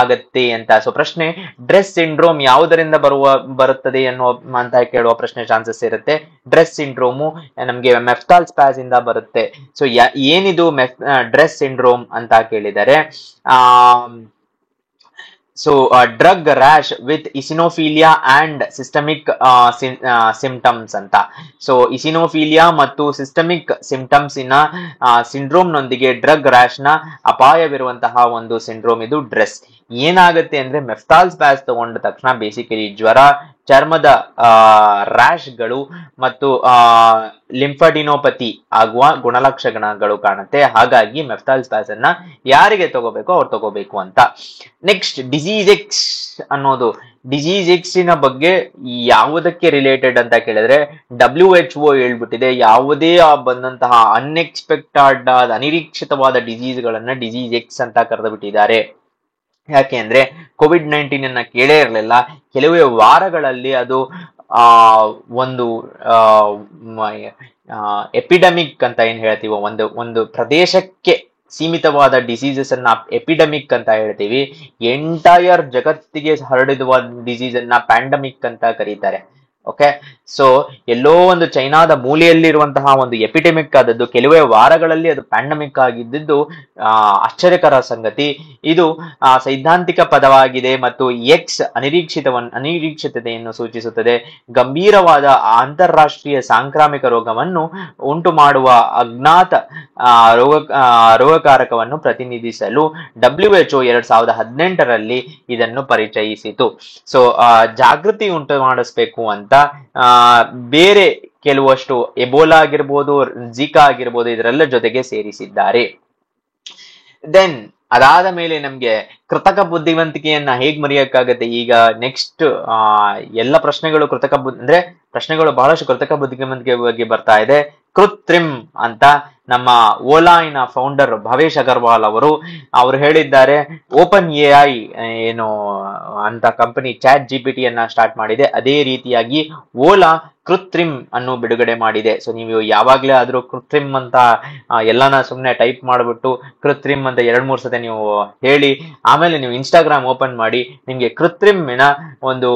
ಆಗತ್ತೆ ಅಂತ. ಸೊ ಪ್ರಶ್ನೆ, ಡ್ರೆಸ್ ಸಿಂಡ್ರೋಮ್ ಯಾವುದರಿಂದ ಬರುತ್ತದೆ ಅಂತ ಕೇಳುವ ಪ್ರಶ್ನೆ ಚಾನ್ಸಸ್ ಇರುತ್ತೆ. ಡ್ರೆಸ್ ಸಿಂಡ್ರೋಮು ನಮ್ಗೆ ಮೆಫ್ತಾಲ್ ಸ್ಪ್ಯಾಸ್ ಇಂದ ಬರುತ್ತೆ. ಸೊ ಏನಿದು ಡ್ರೆಸ್ ಸಿಂಡ್ರೋಮ್ ಅಂತ ಕೇಳಿದರೆ, so drug rash with eosinophilia and systemic symptoms ಅಂತ. ಸೊ ಇಸಿನೋಫಿಲಿಯಾ ಮತ್ತು ಸಿಸ್ಟಮಿಕ್ ಸಿಂಪ್ಟಮ್ಸ್ ಇನ ಸಿಂಡ್ರೋಮ್ ನೊಂದಿಗೆ ಡ್ರಗ್ ರ್ಯಾಶ್ ನ ಅಪಾಯವಿರುವಂತಹ ಒಂದು ಸಿಂಡ್ರೋಮ್ ಇದು ಡ್ರೆಸ್. ಏನಾಗುತ್ತೆ ಅಂದ್ರೆ ಮೆಫ್ತಾಲ್ ಸ್ಪ್ಯಾಸ್ ತಗೊಂಡ ತಕ್ಷಣ ಬೇಸಿಕಲಿ ಜ್ವರ, ಚರ್ಮದ ರ್ಯಾಶ್ಗಳು ಮತ್ತು ಲಿಂಫಡಿನೋಪತಿ ಆಗುವ ಗುಣಲಕ್ಷಣಗಳು ಕಾಣುತ್ತೆ. ಹಾಗಾಗಿ ಮೆಫ್ತಾಲ್ ಸ್ಪ್ಯಾಸ್ ಅನ್ನ ಯಾರಿಗೆ ತಗೋಬೇಕು ಅವ್ರು ತಗೋಬೇಕು ಅಂತ. ನೆಕ್ಸ್ಟ್ ಡಿಸೀಸ್ ಎಕ್ಸ್ ಅನ್ನೋದು, ಡಿಸೀಸ್ ಎಕ್ಸ್ ನ ಬಗ್ಗೆ ಯಾವುದಕ್ಕೆ ರಿಲೇಟೆಡ್ ಅಂತ ಕೇಳಿದ್ರೆ WHO ಹೇಳ್ಬಿಟ್ಟಿದೆ, ಯಾವುದೇ ಬಂದಂತಹ ಅನ್ಎಕ್ಸ್ಪೆಕ್ಟೆಡ್ ಅನಿರೀಕ್ಷಿತವಾದ ಡಿಸೀಸ್ ಗಳನ್ನ ಡಿಸೀಸ್ ಎಕ್ಸ್ ಅಂತ ಕರೆದು ಬಿಟ್ಟಿದ್ದಾರೆ. ಯಾಕೆ ಅಂದ್ರೆ ಕೋವಿಡ್-19 ಅನ್ನ ಕೇಳೇ ಇರಲಿಲ್ಲ, ಕೆಲವೇ ವಾರಗಳಲ್ಲಿ ಅದು ಒಂದು ಎಪಿಡೆಮಿಕ್ ಅಂತ ಏನ್ ಹೇಳ್ತೀವೋ, ಒಂದು ಪ್ರದೇಶಕ್ಕೆ ಸೀಮಿತವಾದ ಡಿಸೀಸಸ್ ಅನ್ನ ಎಪಿಡೆಮಿಕ್ ಅಂತ ಹೇಳ್ತೀವಿ. ಎಂಟೈರ್ ಜಗತ್ತಿಗೆ ಹರಡಿರುವ ಡಿಸೀಸ್ ಅನ್ನ ಪ್ಯಾಂಡಮಿಕ್ ಅಂತ ಕರೀತಾರೆ. ಓಕೆ, ಸೊ ಎಲ್ಲೋ ಒಂದು ಚೈನಾದ ಮೂಲೆಯಲ್ಲಿರುವಂತಹ ಒಂದು ಎಪಿಡೆಮಿಕ್ ಆದದ್ದು ಕೆಲವೇ ವಾರಗಳಲ್ಲಿ ಅದು ಪ್ಯಾಂಡಮಿಕ್ ಆಗಿದ್ದು ಆಶ್ಚರ್ಯಕರ ಸಂಗತಿ. ಇದು ಸೈದ್ಧಾಂತಿಕ ಪದವಾಗಿದೆ ಮತ್ತು ಎಕ್ಸ್ ಅನಿರೀಕ್ಷಿತತೆಯನ್ನು ಸೂಚಿಸುತ್ತದೆ. ಗಂಭೀರವಾದ ಅಂತಾರಾಷ್ಟ್ರೀಯ ಸಾಂಕ್ರಾಮಿಕ ರೋಗವನ್ನು ಉಂಟು ಮಾಡುವ ಅಜ್ಞಾತ ರೋಗಕಾರಕವನ್ನು ಪ್ರತಿನಿಧಿಸಲು WHO 2018ರಲ್ಲಿ ಇದನ್ನು ಪರಿಚಯಿಸಿತು. ಸೊ ಜಾಗೃತಿ ಉಂಟು ಮಾಡಿಸ್ಬೇಕು ಅಂತ ಬೇರೆ ಕೆಲವಷ್ಟು ಎಬೋಲಾ ಆಗಿರ್ಬೋದು, ಜಿಕಾ ಆಗಿರ್ಬೋದು, ಇದರೆಲ್ಲ ಜೊತೆಗೆ ಸೇರಿಸಿದ್ದಾರೆ. ದೆನ್ ಅದಾದ ಮೇಲೆ ನಮ್ಗೆ ಕೃತಕ ಬುದ್ಧಿವಂತಿಕೆಯನ್ನ ಹೇಗ್ ಮರೆಯಕ್ಕಾಗತ್ತೆ. ಈಗ ನೆಕ್ಸ್ಟ್ ಎಲ್ಲ ಪ್ರಶ್ನೆಗಳು ಅಂದ್ರೆ ಪ್ರಶ್ನೆಗಳು ಬಹಳಷ್ಟು ಕೃತಕ ಬುದ್ಧಿವಂತಿಕೆ ಬಗ್ಗೆ ಬರ್ತಾ ಇದೆ. ಕೃತ್ರಿಮ್ ಅಂತ ನಮ್ಮ ಓಲಾಯಿನ ಫೌಂಡರ್ ಭವೇಶ್ ಅಗರ್ವಾಲ್ ಅವರು ಹೇಳಿದ್ದಾರೆ, ಓಪನ್ AI ಏನು ಅಂತ ಕಂಪನಿ ChatGPT ಅನ್ನ ಸ್ಟಾರ್ಟ್ ಮಾಡಿದೆ, ಅದೇ ರೀತಿಯಾಗಿ ಓಲಾ ಕೃತ್ರಿಮ್ ಅನ್ನು ಬಿಡುಗಡೆ ಮಾಡಿದೆ. ಸೊ ನೀವು ಯಾವಾಗ್ಲೇ ಆದ್ರೂ ಕೃತ್ರಿಮ್ ಅಂತ ಎಲ್ಲಾನ ಸುಮ್ನೆ ಟೈಪ್ ಮಾಡ್ಬಿಟ್ಟು ಕೃತ್ರಿಮ್ ಅಂತ 2-3 ಸತಿ ನೀವು ಹೇಳಿ, ಆಮೇಲೆ ನೀವು ಇನ್ಸ್ಟಾಗ್ರಾಮ್ ಓಪನ್ ಮಾಡಿ, ನಿಮ್ಗೆ ಕೃತ್ರಿಮ್ನ ಒಂದು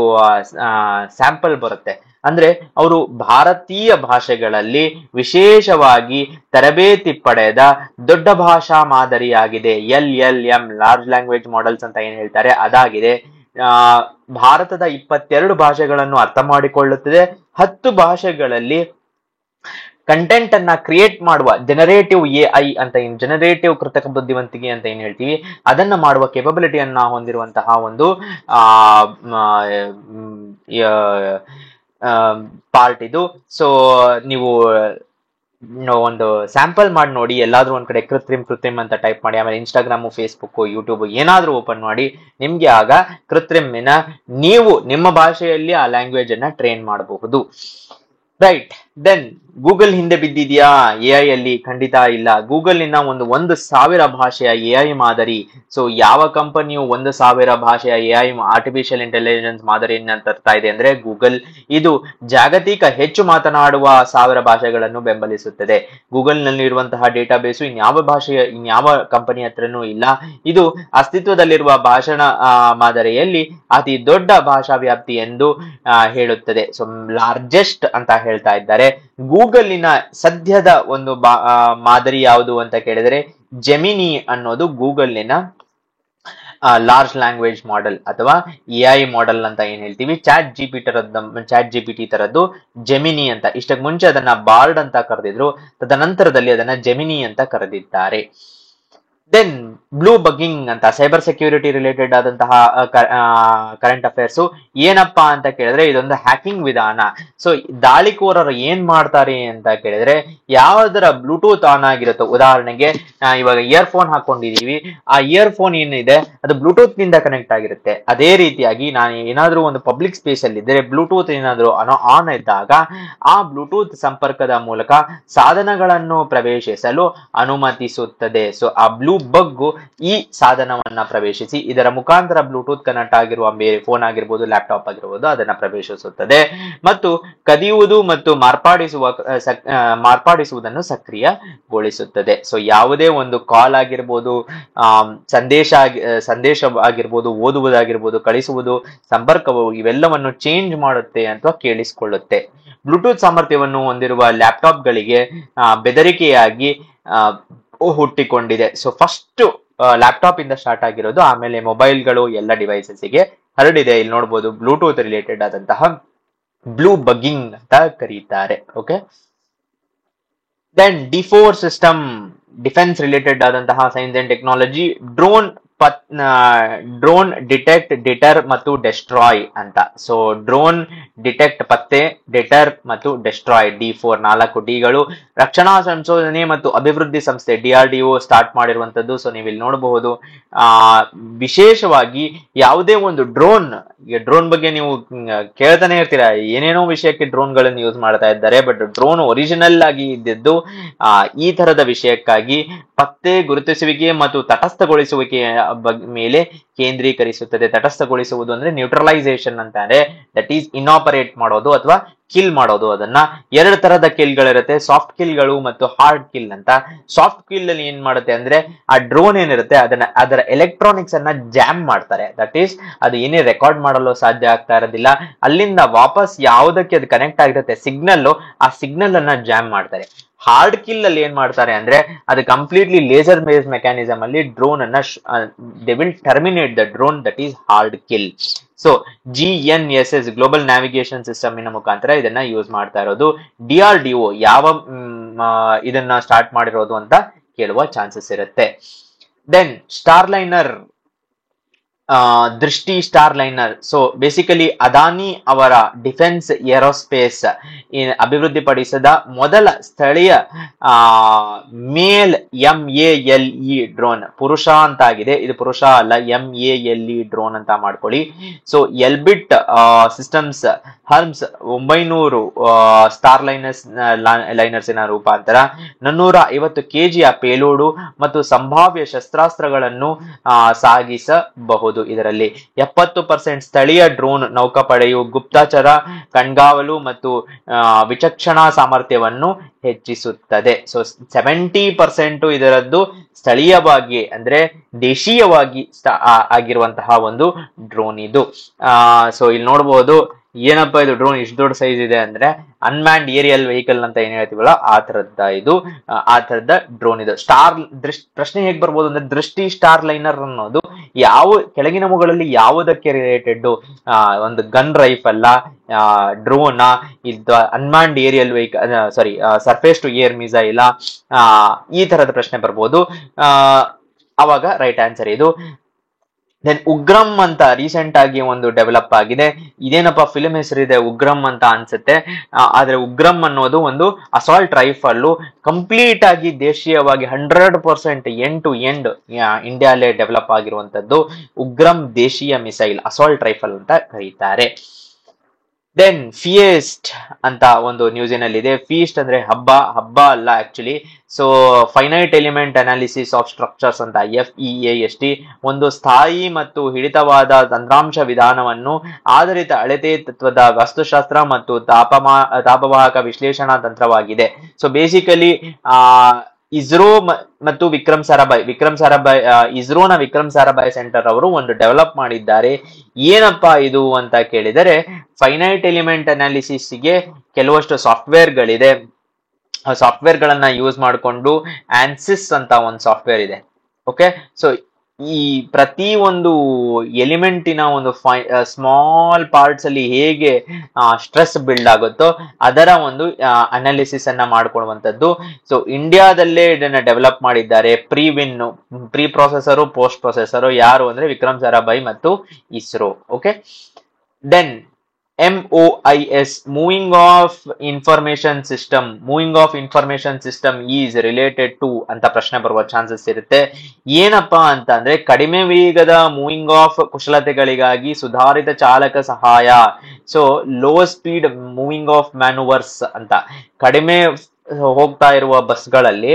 ಸ್ಯಾಂಪಲ್ ಬರುತ್ತೆ. ಅಂದ್ರೆ ಅವರು ಭಾರತೀಯ ಭಾಷೆಗಳಲ್ಲಿ ವಿಶೇಷವಾಗಿ ತರಬೇತಿ ಪಡೆದ ದೊಡ್ಡ ಭಾಷಾ ಮಾದರಿಯಾಗಿದೆ. LLM ಲಾರ್ಜ್ ಲ್ಯಾಂಗ್ವೇಜ್ ಮಾಡೆಲ್ಸ್ ಅಂತ ಏನ್ ಹೇಳ್ತಾರೆ ಅದಾಗಿದೆ. ಭಾರತದ 22 ಭಾಷೆಗಳನ್ನು ಅರ್ಥ ಮಾಡಿಕೊಳ್ಳುತ್ತದೆ. 10 ಭಾಷೆಗಳಲ್ಲಿ ಕಂಟೆಂಟ್ ಅನ್ನ ಕ್ರಿಯೇಟ್ ಮಾಡುವ ಜನರೇಟಿವ್ AI ಅಂತ ಜನರೇಟಿವ್ ಕೃತಕ ಬುದ್ಧಿವಂತಿಕೆ ಅಂತ ಏನ್ ಹೇಳ್ತೀವಿ, ಅದನ್ನ ಮಾಡುವ ಕೆಪಬಿಲಿಟಿಯನ್ನ ಹೊಂದಿರುವಂತಹ ಒಂದು ಪಾರ್ಟ್ ಇದು. ಸೊ ನೀವು ಒಂದು ಸ್ಯಾಂಪಲ್ ಮಾಡಿ ನೋಡಿ, ಎಲ್ಲಾದ್ರೂ ಒಂದ್ ಕಡೆ ಕೃತ್ರಿಮ್ ಅಂತ ಟೈಪ್ ಮಾಡಿ, ಆಮೇಲೆ ಇನ್ಸ್ಟಾಗ್ರಾಮ್, ಫೇಸ್ಬುಕ್, ಯೂಟ್ಯೂಬ್ ಏನಾದ್ರೂ ಓಪನ್ ಮಾಡಿ, ನಿಮ್ಗೆ ಆಗ ಕೃತ್ರಿಮ್ನ ನೀವು ನಿಮ್ಮ ಭಾಷೆಯಲ್ಲಿ ಆ ಲ್ಯಾಂಗ್ವೇಜ್ ಅನ್ನ ಟ್ರೈನ್ ಮಾಡಬಹುದು. ರೈಟ್. ದೆನ್ ಗೂಗಲ್ ಹಿಂದೆ ಬಿದ್ದಿದ್ಯಾ AI ಅಲ್ಲಿ? ಖಂಡಿತ ಇಲ್ಲ. ಗೂಗಲ್ ಇನ್ನ 1,000 ಭಾಷೆಯ AI ಮಾದರಿ. ಸೊ ಯಾವ ಕಂಪನಿಯು 1,000 ಭಾಷೆಯ AI ಆರ್ಟಿಫಿಷಿಯಲ್ ಇಂಟೆಲಿಜೆನ್ಸ್ ಮಾದರಿಯನ್ನ ತರ್ತಾ ಇದೆ ಅಂದ್ರೆ ಗೂಗಲ್. ಇದು ಜಾಗತಿಕ ಹೆಚ್ಚು ಮಾತನಾಡುವ 1000 ಭಾಷೆಗಳನ್ನು ಬೆಂಬಲಿಸುತ್ತದೆ. ಗೂಗಲ್ ನಲ್ಲಿ ಇರುವಂತಹ ಡೇಟಾಬೇಸು ಇನ್ಯಾವ ಕಂಪನಿ ಹತ್ರನೂ ಇಲ್ಲ. ಇದು ಅಸ್ತಿತ್ವದಲ್ಲಿರುವ ಭಾಷಣ ಮಾದರಿಯಲ್ಲಿ ಅತಿ ದೊಡ್ಡ ಭಾಷಾ ವ್ಯಾಪ್ತಿ ಎಂದು ಹೇಳುತ್ತದೆ. ಸೊ ಲಾರ್ಜೆಸ್ಟ್ ಅಂತ ಹೇಳ್ತಾ ಇದ್ದಾರೆ. ಗೂಗಲಿನ ಸದ್ಯದ ಒಂದು ಮಾದರಿ ಯಾವುದು ಅಂತ ಕೇಳಿದರೆ ಜೆಮಿನಿ ಅನ್ನೋದು ಗೂಗಲಿನ ಲಾರ್ಜ್ ಲ್ಯಾಂಗ್ವೇಜ್ ಮಾಡೆಲ್ ಅಥವಾ AI ಮಾಡೆಲ್ ಅಂತ ಏನ್ ಹೇಳ್ತೀವಿ. ಚಾಟ್ ಜಿಪಿಟಿ ತರದ್ದು ಜೆಮಿನಿ ಅಂತ. ಇಷ್ಟಕ್ಕೆ ಮುಂಚೆ ಅದನ್ನ ಬಾರ್ಡ್ ಅಂತ ಕರೆದಿದ್ರು, ತದನಂತರದಲ್ಲಿ ಅದನ್ನ ಜೆಮಿನಿ ಅಂತ ಕರೆದಿದ್ದಾರೆ. ದೆನ್ ಬ್ಲೂ ಬಗ್ಗಿಂಗ್ ಅಂತ ಸೈಬರ್ ಸೆಕ್ಯೂರಿಟಿ ರಿಲೇಟೆಡ್ ಆದಂತಹ ಕರೆಂಟ್ ಅಫೇರ್ಸ್ ಏನಪ್ಪಾ ಅಂತ ಕೇಳಿದ್ರೆ ಇದೊಂದು ಹ್ಯಾಕಿಂಗ್ ವಿಧಾನ. ಸೊ ದಾಳಿಕೋರರು ಏನ್ ಮಾಡ್ತಾರೆ ಅಂತ ಕೇಳಿದ್ರೆ ಯಾವ್ದರ ಬ್ಲೂಟೂತ್ ಆನ್ ಆಗಿರುತ್ತೋ, ಉದಾಹರಣೆಗೆ ಇವಾಗ ಇಯರ್ಫೋನ್ ಹಾಕೊಂಡಿದೀವಿ, ಆ ಇಯರ್ಫೋನ್ ಏನಿದೆ ಅದು ಬ್ಲೂಟೂತ್ ನಿಂದ ಕನೆಕ್ಟ್ ಆಗಿರುತ್ತೆ. ಅದೇ ರೀತಿಯಾಗಿ ನಾನು ಏನಾದ್ರೂ ಒಂದು ಪಬ್ಲಿಕ್ ಸ್ಪೇಸ್ ಅಲ್ಲಿ ಇದ್ದರೆ ಬ್ಲೂಟೂತ್ ಏನಾದ್ರೂ ಆನ್ ಇದ್ದಾಗ ಆ ಬ್ಲೂಟೂತ್ ಸಂಪರ್ಕದ ಮೂಲಕ ಸಾಧನಗಳನ್ನು ಪ್ರವೇಶಿಸಲು ಅನುಮತಿಸುತ್ತದೆ. ಸೊ ಆ ಬ್ಲೂ ಬಗ್ ಈ ಸಾಧನವನ್ನ ಪ್ರವೇಶಿಸಿ ಇದರ ಮುಖಾಂತರ ಬ್ಲೂಟೂತ್ ಕನೆಕ್ಟ್ ಆಗಿರುವ ಬೇರೆ ಫೋನ್ ಆಗಿರ್ಬೋದು, ಲ್ಯಾಪ್ಟಾಪ್ ಆಗಿರ್ಬೋದು, ಅದನ್ನ ಪ್ರವೇಶಿಸುತ್ತದೆ ಮತ್ತು ಕದಿಯುವುದು ಮತ್ತು ಮಾರ್ಪಾಡಿಸುವುದನ್ನು ಸಕ್ರಿಯಗೊಳಿಸುತ್ತದೆ. ಸೊ ಯಾವುದೇ ಒಂದು ಕಾಲ್ ಆಗಿರ್ಬೋದು, ಸಂದೇಶ ಆಗಿರ್ಬೋದು, ಓದುವುದಾಗಿರ್ಬೋದು, ಕಳಿಸುವುದು, ಸಂಪರ್ಕವು ಇವೆಲ್ಲವನ್ನು ಚೇಂಜ್ ಮಾಡುತ್ತೆ ಅಥವಾ ಕೇಳಿಸಿಕೊಳ್ಳುತ್ತೆ. ಬ್ಲೂಟೂತ್ ಸಾಮರ್ಥ್ಯವನ್ನು ಹೊಂದಿರುವ ಲ್ಯಾಪ್ಟಾಪ್ಗಳಿಗೆ ಬೆದರಿಕೆಯಾಗಿ ಹುಟ್ಟಿಕೊಂಡಿದೆ. ಸೊ ಫಸ್ಟ್ ಲ್ಯಾಪ್ಟಾಪ್ ಇಂದ ಸ್ಟಾರ್ಟ್ ಆಗಿರೋದು, ಆಮೇಲೆ ಮೊಬೈಲ್ಗಳು ಎಲ್ಲ ಡಿವೈಸಸ್ಗೆ ಹರಡಿದೆ. ಇಲ್ಲಿ ನೋಡಬಹುದು ಬ್ಲೂಟೂತ್ ರಿಲೇಟೆಡ್ ಆದಂತಹ ಬ್ಲೂ ಬಗ್ಗಿಂಗ್ ಅಂತ ಕರೀತಾರೆ. Okay, then D4 system defence related ಆದಂತಹ science and technology, drone detect, deter ಮತ್ತು ಡೆಸ್ಟ್ರಾಯ್ ಅಂತ. ಸೊ ಡ್ರೋನ್ ಡಿಟೆಕ್ಟ್ ಪತ್ತೆ, ಡಿಟರ್ ಮತ್ತು ಡೆಸ್ಟ್ರಾಯ್, D4 4 ಡಿಗಳು. ರಕ್ಷಣಾ ಸಂಶೋಧನೆ ಮತ್ತು ಅಭಿವೃದ್ಧಿ ಸಂಸ್ಥೆ DRDO ಸ್ಟಾರ್ಟ್ ಮಾಡಿರುವಂತದ್ದು. ಸೊ ನೀವು ಇಲ್ಲಿ ನೋಡಬಹುದು ವಿಶೇಷವಾಗಿ ಯಾವುದೇ ಒಂದು ಡ್ರೋನ್ ಬಗ್ಗೆ ನೀವು ಕೇಳ್ತಾನೆ ಇರ್ತೀರಾ, ಏನೇನೋ ವಿಷಯಕ್ಕೆ ಡ್ರೋನ್ ಗಳನ್ನು ಯೂಸ್ ಮಾಡ್ತಾ ಇದ್ದಾರೆ. ಬಟ್ ಡ್ರೋನ್ ಒರಿಜಿನಲ್ ಆಗಿ ಇದ್ದಿದ್ದು ಈ ತರದ ವಿಷಯಕ್ಕಾಗಿ ಪತ್ತೆ, ಗುರುತಿಸುವಿಕೆ ಮತ್ತು ತಟಸ್ಥಗೊಳಿಸುವಿಕೆಯ ಮೇಲೆ ಕೇಂದ್ರೀಕರಿಸುತ್ತದೆ. ತಟಸ್ಥಗೊಳಿಸುವುದು ಅಂದ್ರೆ ನ್ಯೂಟ್ರಲೈಸೇಷನ್ ಅಂತಾರೆ, ದಟ್ ಈಸ್ ಇನಾಪರೇಟ್ ಮಾಡೋದು ಅಥವಾ ಕಿಲ್ ಮಾಡೋದು. ಅದನ್ನ ಎರಡು ತರದ ಕಿಲ್ಗಳಿರುತ್ತೆ, ಸಾಫ್ಟ್ ಕಿಲ್ಗಳು ಮತ್ತು ಹಾರ್ಡ್ ಕಿಲ್ ಅಂತ. ಸಾಫ್ಟ್ ಕಿಲ್ ಅಲ್ಲಿ ಏನ್ ಮಾಡುತ್ತೆ ಅಂದ್ರೆ ಆ ಡ್ರೋನ್ ಏನಿರುತ್ತೆ ಅದರ ಎಲೆಕ್ಟ್ರಾನಿಕ್ಸ್ ಅನ್ನ ಜಾಮ್ ಮಾಡ್ತಾರೆ. ದಟ್ ಈಸ್ ಅದು ಏನೇ ರೆಕಾರ್ಡ್ ಮಾಡಲು ಸಾಧ್ಯ ಆಗ್ತಾ ಇರೋದಿಲ್ಲ, ಅಲ್ಲಿಂದ ವಾಪಸ್ ಯಾವುದಕ್ಕೆ ಅದು ಕನೆಕ್ಟ್ ಆಗಿರುತ್ತೆ ಸಿಗ್ನಲ್, ಆ ಸಿಗ್ನಲ್ ಅನ್ನ ಜಾಮ್ ಮಾಡ್ತಾರೆ. ಹಾರ್ಡ್ ಕಿಲ್ ಅಲ್ಲಿ ಏನ್ ಮಾಡ್ತಾರೆ ಅಂದ್ರೆ ಅದು ಕಂಪ್ಲೀಟ್ಲಿ ಲೇಸರ್ ಬೇಸ್ ಮೆಕ್ಯಾನಿಸಮ್ ಅಲ್ಲಿ ಡ್ರೋನ್ ಅನ್ನ they will terminate the drone, that is hard kill. So GNSS global navigation system ಇನ ಮುಖಾಂತರ ಇದನ್ನ ಯೂಸ್ ಮಾಡ್ತಾ ಇರೋದು. DRDO ಯಾವ ಇದನ್ನ ಸ್ಟಾರ್ಟ್ ಮಾಡಿರೋದು ಅಂತ ಕೇಳುವ ಚಾನ್ಸಸ್ ಇರುತ್ತೆ. ದೆನ್ ಸ್ಟಾರ್ಲೈನರ್, ದೃಷ್ಟಿ star liner. So basically Adani ಅವರ ಡಿಫೆನ್ಸ್ ಏರೋಸ್ಪೇಸ್ ಅಭಿವೃದ್ಧಿಪಡಿಸಿದ ಮೊದಲ ಸ್ಥಳೀಯ ಮೇಲ್ MALE ಡ್ರೋನ್, ಪುರುಷ ಅಂತ ಆಗಿದೆ, ಇದು ಪುರುಷ ಅಲ್ಲ, MALE ಡ್ರೋನ್ ಅಂತ ಮಾಡ್ಕೊಳ್ಳಿ. ಸೊ ಎಲ್ಬಿಟ್ ಸಿಸ್ಟಮ್ಸ್ ಹರ್ಮ್ಸ್ 900 ಸ್ಟಾರ್ ಲೈನರ್ಸಿನ ರೂಪಾಂತರ, 450 kg ಪೇಲೋಡು ಮತ್ತು ಸಂಭಾವ್ಯ ಶಸ್ತ್ರಾಸ್ತ್ರಗಳನ್ನು ಸಾಗಿಸಬಹುದು. ಇದರಲ್ಲಿ 70% ಸ್ಥಳೀಯ ಡ್ರೋನ್ ನೌಕಾಪಡೆಯು ಗುಪ್ತಚರ, ಕಣ್ಗಾವಲು ಮತ್ತು ವಿಚಕ್ಷಣಾ ಸಾಮರ್ಥ್ಯವನ್ನು ಹೆಚ್ಚಿಸುತ್ತದೆ. ಸೊ 70% ಇದರದ್ದು ಸ್ಥಳೀಯವಾಗಿ ಅಂದ್ರೆ ದೇಶೀಯವಾಗಿ ಆಗಿರುವಂತಹ ಒಂದು ಡ್ರೋನ್ ಇದು. ಸೊ ಇಲ್ಲಿ ನೋಡಬಹುದು ಏನಪ್ಪಾ ಇದು ಡ್ರೋನ್ ಇಷ್ಟು ದೊಡ್ಡ ಸೈಜ್ ಇದೆ ಅಂದ್ರೆ ಅನ್ಮ್ಯಾನ್ಡ್ ಏರಿಯಲ್ ವೆಹಿಕಲ್ ಅಂತ ಏನ್ ಹೇಳ್ತೀವಲ್ಲ ಆ ತರದ ಡ್ರೋನ್ ಇದು. ಪ್ರಶ್ನೆ ಹೇಗ್ ಬರ್ಬೋದು ಅಂದ್ರೆ ದೃಷ್ಟಿ ಸ್ಟಾರ್ ಲೈನರ್ ಅನ್ನೋದು ಯಾವ ಕೆಳಗಿನವುಗಳಲ್ಲಿ ಯಾವುದಕ್ಕೆ ರಿಲೇಟೆಡ್, ಒಂದು ಗನ್ ರೈಫಲ್, ಡ್ರೋನ್, ಇದು unmanned aerial vehicle, sorry surface to air missile, ಈ ತರದ ಪ್ರಶ್ನೆ ಬರ್ಬೋದು. ಅವಾಗ ರೈಟ್ ಆನ್ಸರ್ ಇದು. ದೆನ್ ಉಗ್ರಂ ಅಂತ ರೀಸೆಂಟ್ ಆಗಿ ಒಂದು ಡೆವಲಪ್ ಆಗಿದೆ. ಇದೇನಪ್ಪ ಫಿಲ್ಮ್ ಹೆಸರಿದೆ ಉಗ್ರಂ ಅಂತ ಅನ್ಸುತ್ತೆ, ಆದ್ರೆ ಉಗ್ರಂ ಅನ್ನೋದು ಒಂದು ಅಸಾಲ್ಟ್ ರೈಫಲ್, ಕಂಪ್ಲೀಟ್ ಆಗಿ ದೇಶೀಯವಾಗಿ 100% ಎಂಡ್ ಟು ಎಂಡ್ ಇಂಡಿಯಾಲೇ ಡೆವಲಪ್ ಆಗಿರುವಂತದ್ದು. ಉಗ್ರಂ ದೇಶೀಯ ಮಿಸೈಲ್ ಅಸಾಲ್ಟ್ ರೈಫಲ್ ಅಂತ ಕರೀತಾರೆ. ದೆನ್ ಫಿಯೆಸ್ಟ್ ಅಂತ ಒಂದು ನ್ಯೂಸಿನಲ್ಲಿದೆ. ಫೀಸ್ಟ್ ಅಂದ್ರೆ ಹಬ್ಬ ಅಲ್ಲ actually. So finite element analysis of structures ಅಂತ FEAST ಒಂದು ಸ್ಥಾಯಿ ಮತ್ತು ಹಿಡಿತವಾದ ತಂತ್ರಾಂಶ ವಿಧಾನವನ್ನು ಆಧಾರಿತ ಅಳತೆ ತತ್ವದ ವಾಸ್ತುಶಾಸ್ತ್ರ ಮತ್ತು ತಾಪವಾಹಕ ವಿಶ್ಲೇಷಣಾ ತಂತ್ರವಾಗಿದೆ. ಸೊ ಬೇಸಿಕಲಿ ಇಸ್ರೋ ಮತ್ತು ವಿಕ್ರಮ್ ಸಾರಾಭಾಯ್ ಇಸ್ರೋನ ವಿಕ್ರಮ್ ಸಾರಾಭಾಯ್ ಸೆಂಟರ್ ಅವರು ಒಂದು ಡೆವಲಪ್ ಮಾಡಿದ್ದಾರೆ. ಏನಪ್ಪಾ ಇದು ಅಂತ ಕೇಳಿದರೆ ಫೈನೈಟ್ ಎಲಿಮೆಂಟ್ ಅನಾಲಿಸಿಸ್ಗೆ ಕೆಲವಷ್ಟು ಸಾಫ್ಟ್ವೇರ್ಗಳಿದೆ. ಆ ಸಾಫ್ಟ್ವೇರ್ ಗಳನ್ನ ಯೂಸ್ ಮಾಡಿಕೊಂಡು ಆನ್ಸಿಸ್ ಅಂತ ಒಂದು ಸಾಫ್ಟ್ವೇರ್ ಇದೆ. ಓಕೆ, ಸೊ ಈ ಪ್ರತಿ ಒಂದು ಎಲಿಮೆಂಟಿನ ಒಂದು ಸ್ಮಾಲ್ ಪಾರ್ಟ್ಸ್ ಅಲ್ಲಿ ಹೇಗೆ ಸ್ಟ್ರೆಸ್ ಬಿಲ್ಡ್ ಆಗುತ್ತೋ ಅದರ ಒಂದು ಅನಾಲಿಸಿಸ್ ಅನ್ನ ಮಾಡ್ಕೊಳ್ಳುವಂಥದ್ದು. ಸೊ ಇಂಡಿಯಾದಲ್ಲೇ ಇದನ್ನ ಡೆವಲಪ್ ಮಾಡಿದ್ದಾರೆ. ಪ್ರೀ ಪ್ರೊಸೆಸರು ಪೋಸ್ಟ್ ಪ್ರೊಸೆಸರು ಯಾರು ಅಂದ್ರೆ ವಿಕ್ರಮ್ ಸಾರಾಭಾಯಿ ಮತ್ತು ISRO. Okay, then MOIS, moving of information system is related to ಅಂತ ಪ್ರಶ್ನೆ ಬರುವ ಚಾನ್ಸಸ್ ಇರುತ್ತೆ. ಏನಪ್ಪಾ ಅಂತ ಅಂದ್ರೆ ಕಡಿಮೆ ವೇಗದ ಮೂವಿಂಗ್ ಆಫ್ ಕುಶಲತೆಗಳಿಗಾಗಿ ಸುಧಾರಿತ ಚಾಲಕ ಸಹಾಯ. So low speed moving of manoeuvres ಅಂತ, ಕಡಿಮೆ ಹೋಗ್ತಾ ಇರುವ ಬಸ್ಗಳಲ್ಲಿ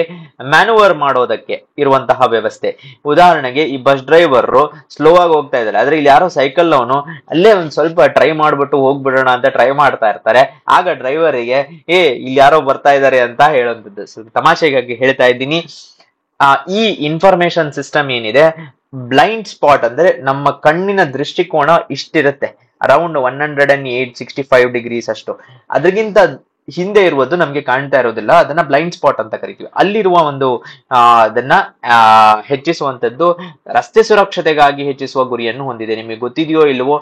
ಮ್ಯಾನುವರ್ ಮಾಡೋದಕ್ಕೆ ಇರುವಂತಹ ವ್ಯವಸ್ಥೆ. ಉದಾಹರಣೆಗೆ ಈ ಬಸ್ ಡ್ರೈವರ್ ಸ್ಲೋ ಆಗಿ ಹೋಗ್ತಾ ಇದ್ದಾರೆ, ಆದ್ರೆ ಇಲ್ಲಿ ಯಾರೋ ಸೈಕಲ್ ಅವನು ಅಲ್ಲೇ ಒಂದ್ ಸ್ವಲ್ಪ ಟ್ರೈ ಮಾಡ್ಬಿಟ್ಟು ಹೋಗ್ಬಿಡೋಣ ಅಂತ ಟ್ರೈ ಮಾಡ್ತಾ ಇರ್ತಾರೆ. ಆಗ ಡ್ರೈವರಿಗೆ ಇಲ್ಲಿ ಯಾರೋ ಬರ್ತಾ ಇದ್ದಾರೆ ಅಂತ ಹೇಳುವಂಥದ್ದು. ಸ್ವಲ್ಪ ತಮಾಷೆಗಾಗಿ ಹೇಳ್ತಾ ಇದ್ದೀನಿ. ಈ ಇನ್ಫಾರ್ಮೇಶನ್ ಸಿಸ್ಟಮ್ ಏನಿದೆ, ಬ್ಲೈಂಡ್ ಸ್ಪಾಟ್ ಅಂದ್ರೆ ನಮ್ಮ ಕಣ್ಣಿನ ದೃಷ್ಟಿಕೋನ ಇಷ್ಟಿರುತ್ತೆ, ಅರೌಂಡ್ 165 ಡಿಗ್ರೀಸ್ ಅಷ್ಟು. ಅದಕ್ಕಿಂತ ಹಿಂದೆ ಇರುವುದು ನಮ್ಗೆ ಕಾಣ್ತಾ ಇರೋದಿಲ್ಲ, ಅದನ್ನ ಬ್ಲೈಂಡ್ ಸ್ಪಾಟ್ ಅಂತ ಕರಿತೀವಿ. ಅಲ್ಲಿರುವ ಒಂದು ಅದನ್ನ ಹೆಚ್ಚಿಸುವಂತದ್ದು ರಸ್ತೆ ಸುರಕ್ಷತೆಗಾಗಿ ಹೆಚ್ಚಿಸುವ ಗುರಿಯನ್ನು ಹೊಂದಿದೆ. ನಿಮಗೆ ಗೊತ್ತಿದೆಯೋ ಇಲ್ವೋ,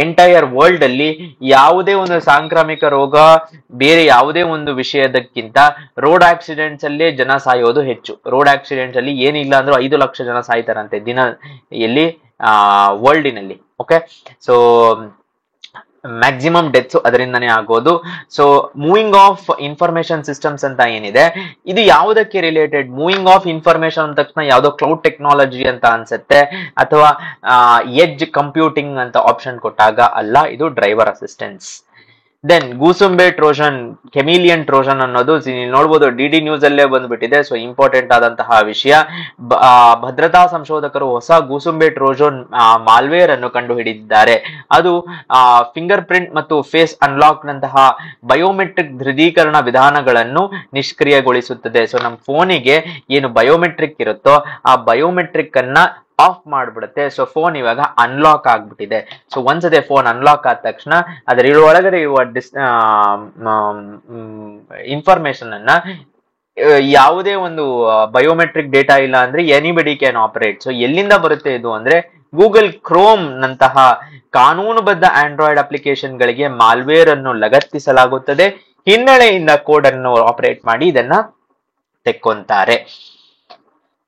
ಎಂಟೈರ್ ವರ್ಲ್ಡ್ ಅಲ್ಲಿ ಯಾವುದೇ ಒಂದು ಸಾಂಕ್ರಾಮಿಕ ರೋಗ ಬೇರೆ ಯಾವುದೇ ಒಂದು ವಿಷಯದಕ್ಕಿಂತ ರೋಡ್ ಆಕ್ಸಿಡೆಂಟ್ಸ್ ಅಲ್ಲೇ ಜನ ಸಾಯೋದು ಹೆಚ್ಚು. ರೋಡ್ ಆಕ್ಸಿಡೆಂಟ್ಸ್ ಅಲ್ಲಿ ಏನಿಲ್ಲ ಅಂದ್ರೂ 5 ಲಕ್ಷ ಜನ ಸಾಯ್ತಾರಂತೆ ದಿನ ಎಲ್ಲಿ ವರ್ಲ್ಡಿನಲ್ಲಿ. ಓಕೆ, ಸೊ ಮ್ಯಾಕ್ಸಿಮಮ್ ಡೆತ್ಸ್ ಅದರಿಂದನೇ ಆಗೋದು. So moving of information systems ಅಂತ ಏನಿದೆ, ಇದು ಯಾವುದಕ್ಕೆ ರಿಲೇಟೆಡ್? ಮೂವಿಂಗ್ ಆಫ್ ಇನ್ಫಾರ್ಮೇಶನ್ ಅಂದ ತಕ್ಷಣ ಯಾವುದೋ ಕ್ಲೌಡ್ ಟೆಕ್ನಾಲಜಿ ಅಂತ ಅನ್ಸುತ್ತೆ, ಅಥವಾ ಎಡ್ಜ್ ಕಂಪ್ಯೂಟಿಂಗ್ ಅಂತ ಆಪ್ಷನ್ ಕೊಟ್ಟಾಗ ಅಲ್ಲ, ಇದು ಡ್ರೈವರ್ ಅಸಿಸ್ಟೆನ್ಸ್. ದೆನ್ ಗೂಸುಂಬೆ ಟ್ರೋಜನ್, ಕೆಮಿಲಿಯನ್ ಟ್ರೋಜನ್ ಅನ್ನೋದು ನೋಡ್ಬೋದು DD ನ್ಯೂಸ್ ಅಲ್ಲೇ ಬಂದ್ಬಿಟ್ಟಿದೆ. ಸೊ ಇಂಪಾರ್ಟೆಂಟ್ ಆದಂತಹ ವಿಷಯ. ಭದ್ರತಾ ಸಂಶೋಧಕರು ಹೊಸ ಗೂಸುಂಬೆ ಟ್ರೋಜನ್ ಮಾಲ್ವೇರ್ ಅನ್ನು ಕಂಡು ಹಿಡಿದಿದ್ದಾರೆ. ಅದು ಫಿಂಗರ್ ಪ್ರಿಂಟ್ ಮತ್ತು ಫೇಸ್ ಅನ್ಲಾಕ್ ನಂತಹ ಬಯೋಮೆಟ್ರಿಕ್ ದೃಢೀಕರಣ ವಿಧಾನಗಳನ್ನು ನಿಷ್ಕ್ರಿಯಗೊಳಿಸುತ್ತದೆ. ಸೊ ನಮ್ಮ ಫೋನಿಗೆ ಏನು ಬಯೋಮೆಟ್ರಿಕ್ ಇರುತ್ತೋ ಆ ಬಯೋಮೆಟ್ರಿಕ್ ಅನ್ನ ಆಫ್ ಮಾಡ್ಬಿಡುತ್ತೆ. ಸೊ ಫೋನ್ ಇವಾಗ ಅನ್ಲಾಕ್ ಆಗ್ಬಿಟ್ಟಿದೆ. ಸೊ ಒಂದ್ಸತಿ ಫೋನ್ ಅನ್ಲಾಕ್ ಆದ ತಕ್ಷಣ ಅದರ ಒಳಗಡೆ ಇರುವ ಇನ್ಫಾರ್ಮೇಶನ್ ಅನ್ನ ಯಾವುದೇ ಒಂದು ಬಯೋಮೆಟ್ರಿಕ್ ಡೇಟಾ ಇಲ್ಲ ಅಂದ್ರೆ ಎನಿಬಡಿ ಕ್ಯಾನ್ ಆಪರೇಟ್. ಸೊ ಎಲ್ಲಿಂದ ಬರುತ್ತೆ ಇದು ಅಂದ್ರೆ ಗೂಗಲ್ ಕ್ರೋಮ್ ನಂತಹ ಕಾನೂನುಬದ್ಧ ಆಂಡ್ರಾಯ್ಡ್ ಅಪ್ಲಿಕೇಶನ್ ಗಳಿಗೆ ಮಾಲ್ವೇರ್ ಅನ್ನು ಲಗತ್ತಿಸಲಾಗುತ್ತದೆ. ಹಿನ್ನೆಲೆಯಿಂದ ಕೋಡ್ ಅನ್ನು ಆಪರೇಟ್ ಮಾಡಿ ಇದನ್ನ ತೆಕ್ಕೊಂತಾರೆ.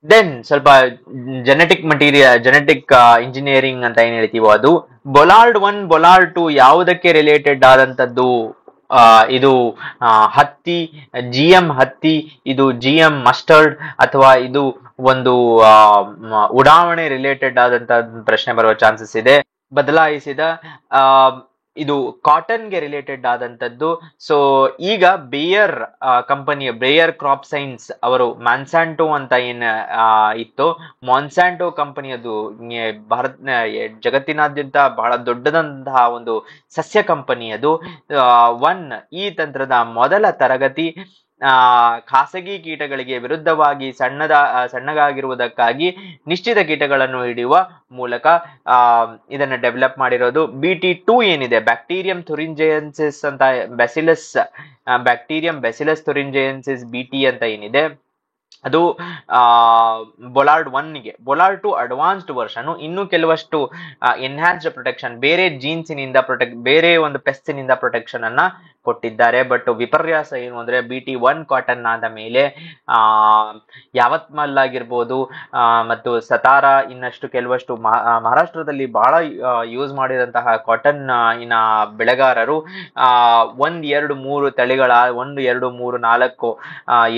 ದೆನ್ ಸ್ವಲ್ಪ ಜೆನೆಟಿಕ್ ಇಂಜಿನಿಯರಿಂಗ್ ಅಂತ ಏನ್ ಹೇಳ್ತೀವೋ ಅದು. ಬೊಲಾರ್ಡ್ 1 ಬೊಲಾರ್ಡ್ 2 ಯಾವುದಕ್ಕೆ ರಿಲೇಟೆಡ್ ಆದಂತದ್ದು? ಇದು ಹತ್ತಿ, GM ಹತ್ತಿ, ಇದು GM ಮಸ್ಟರ್ಡ್, ಅಥವಾ ಇದು ಒಂದು ಉಡಾವಣೆ ರಿಲೇಟೆಡ್ ಆದಂತ ಪ್ರಶ್ನೆ ಬರುವ ಚಾನ್ಸಸ್ ಇದೆ. ಬದಲಾಯಿಸಿದ ಇದು ಕಾಟನ್ಗೆ ರಿಲೇಟೆಡ್ ಆದಂತದ್ದು. ಸೊ ಈಗ ಬೇಯರ್ ಕ್ರಾಪ್ ಸೈನ್ಸ್ ಅವರು ಮಾನ್ಸಾಂಟೋ ಅಂತ ಏನ್ ಇತ್ತು, ಮಾನ್ಸಾಂಟೋ ಕಂಪನಿಯದು ಜಗತ್ತಿನಾದ್ಯಂತ ಬಹಳ ದೊಡ್ಡದಂತಹ ಒಂದು ಸಸ್ಯ ಕಂಪನಿ ಅದು. ಈ ತಂತ್ರದ ಮೊದಲ ತರಗತಿ ಖಾಸಗಿ ಕೀಟಗಳಿಗೆ ವಿರುದ್ಧವಾಗಿ ಸಣ್ಣಗಾಗಿರುವುದಕ್ಕಾಗಿ ನಿಶ್ಚಿತ ಕೀಟಗಳನ್ನು ಹಿಡಿಯುವ ಮೂಲಕ ಇದನ್ನ ಡೆವಲಪ್ ಮಾಡಿರೋದು. BT2 ಏನಿದೆ, ಬ್ಯಾಕ್ಟೀರಿಯಂ ಥುರಿಂಜಿಯನ್ಸಿಸ್ ಅಂತ, ಬ್ಯಾಕ್ಟೀರಿಯಂ ಬ್ಯಾಸಿಲಸ್ ಥುರಿಂಜಿಯನ್ಸಿಸ್ BT ಅಂತ ಏನಿದೆ ಅದು ಬೊಲಾರ್ಡ್ 1ಗೆ. ಬೊಲಾರ್ಡ್ 2 ಅಡ್ವಾನ್ಸ್ಡ್ ವರ್ಷನ್, ಇನ್ನು ಕೆಲವಷ್ಟು ಎನ್ಹಾನ್ಸ್ಡ್ ಪ್ರೊಟೆಕ್ಷನ್, ಬೇರೆ ಜೀನ್ಸಿನಿಂದ ಬೇರೆ ಒಂದು ಪೆಸ್ಟಿನಿಂದ ಪ್ರೊಟೆಕ್ಷನ್ ಅನ್ನ ಕೊಟ್ಟಿದ್ದಾರೆ. ಬಟ್ ವಿಪರ್ಯಾಸ ಏನು ಅಂದ್ರೆ BT1 ಕಾಟನ್ ಆದ ಮೇಲೆ ಯಾವತ್ಮಲ್ ಆಗಿರ್ಬೋದು ಮತ್ತು ಸತಾರಾ, ಇನ್ನಷ್ಟು ಕೆಲವಷ್ಟು ಮಹಾರಾಷ್ಟ್ರದಲ್ಲಿ ಬಹಳ ಯೂಸ್ ಮಾಡಿದಂತಹ ಕಾಟನ್ ಇನ ಬೆಳೆಗಾರರು 1, 2, 3 ತಳಿಗಳ 1, 2, 3, 4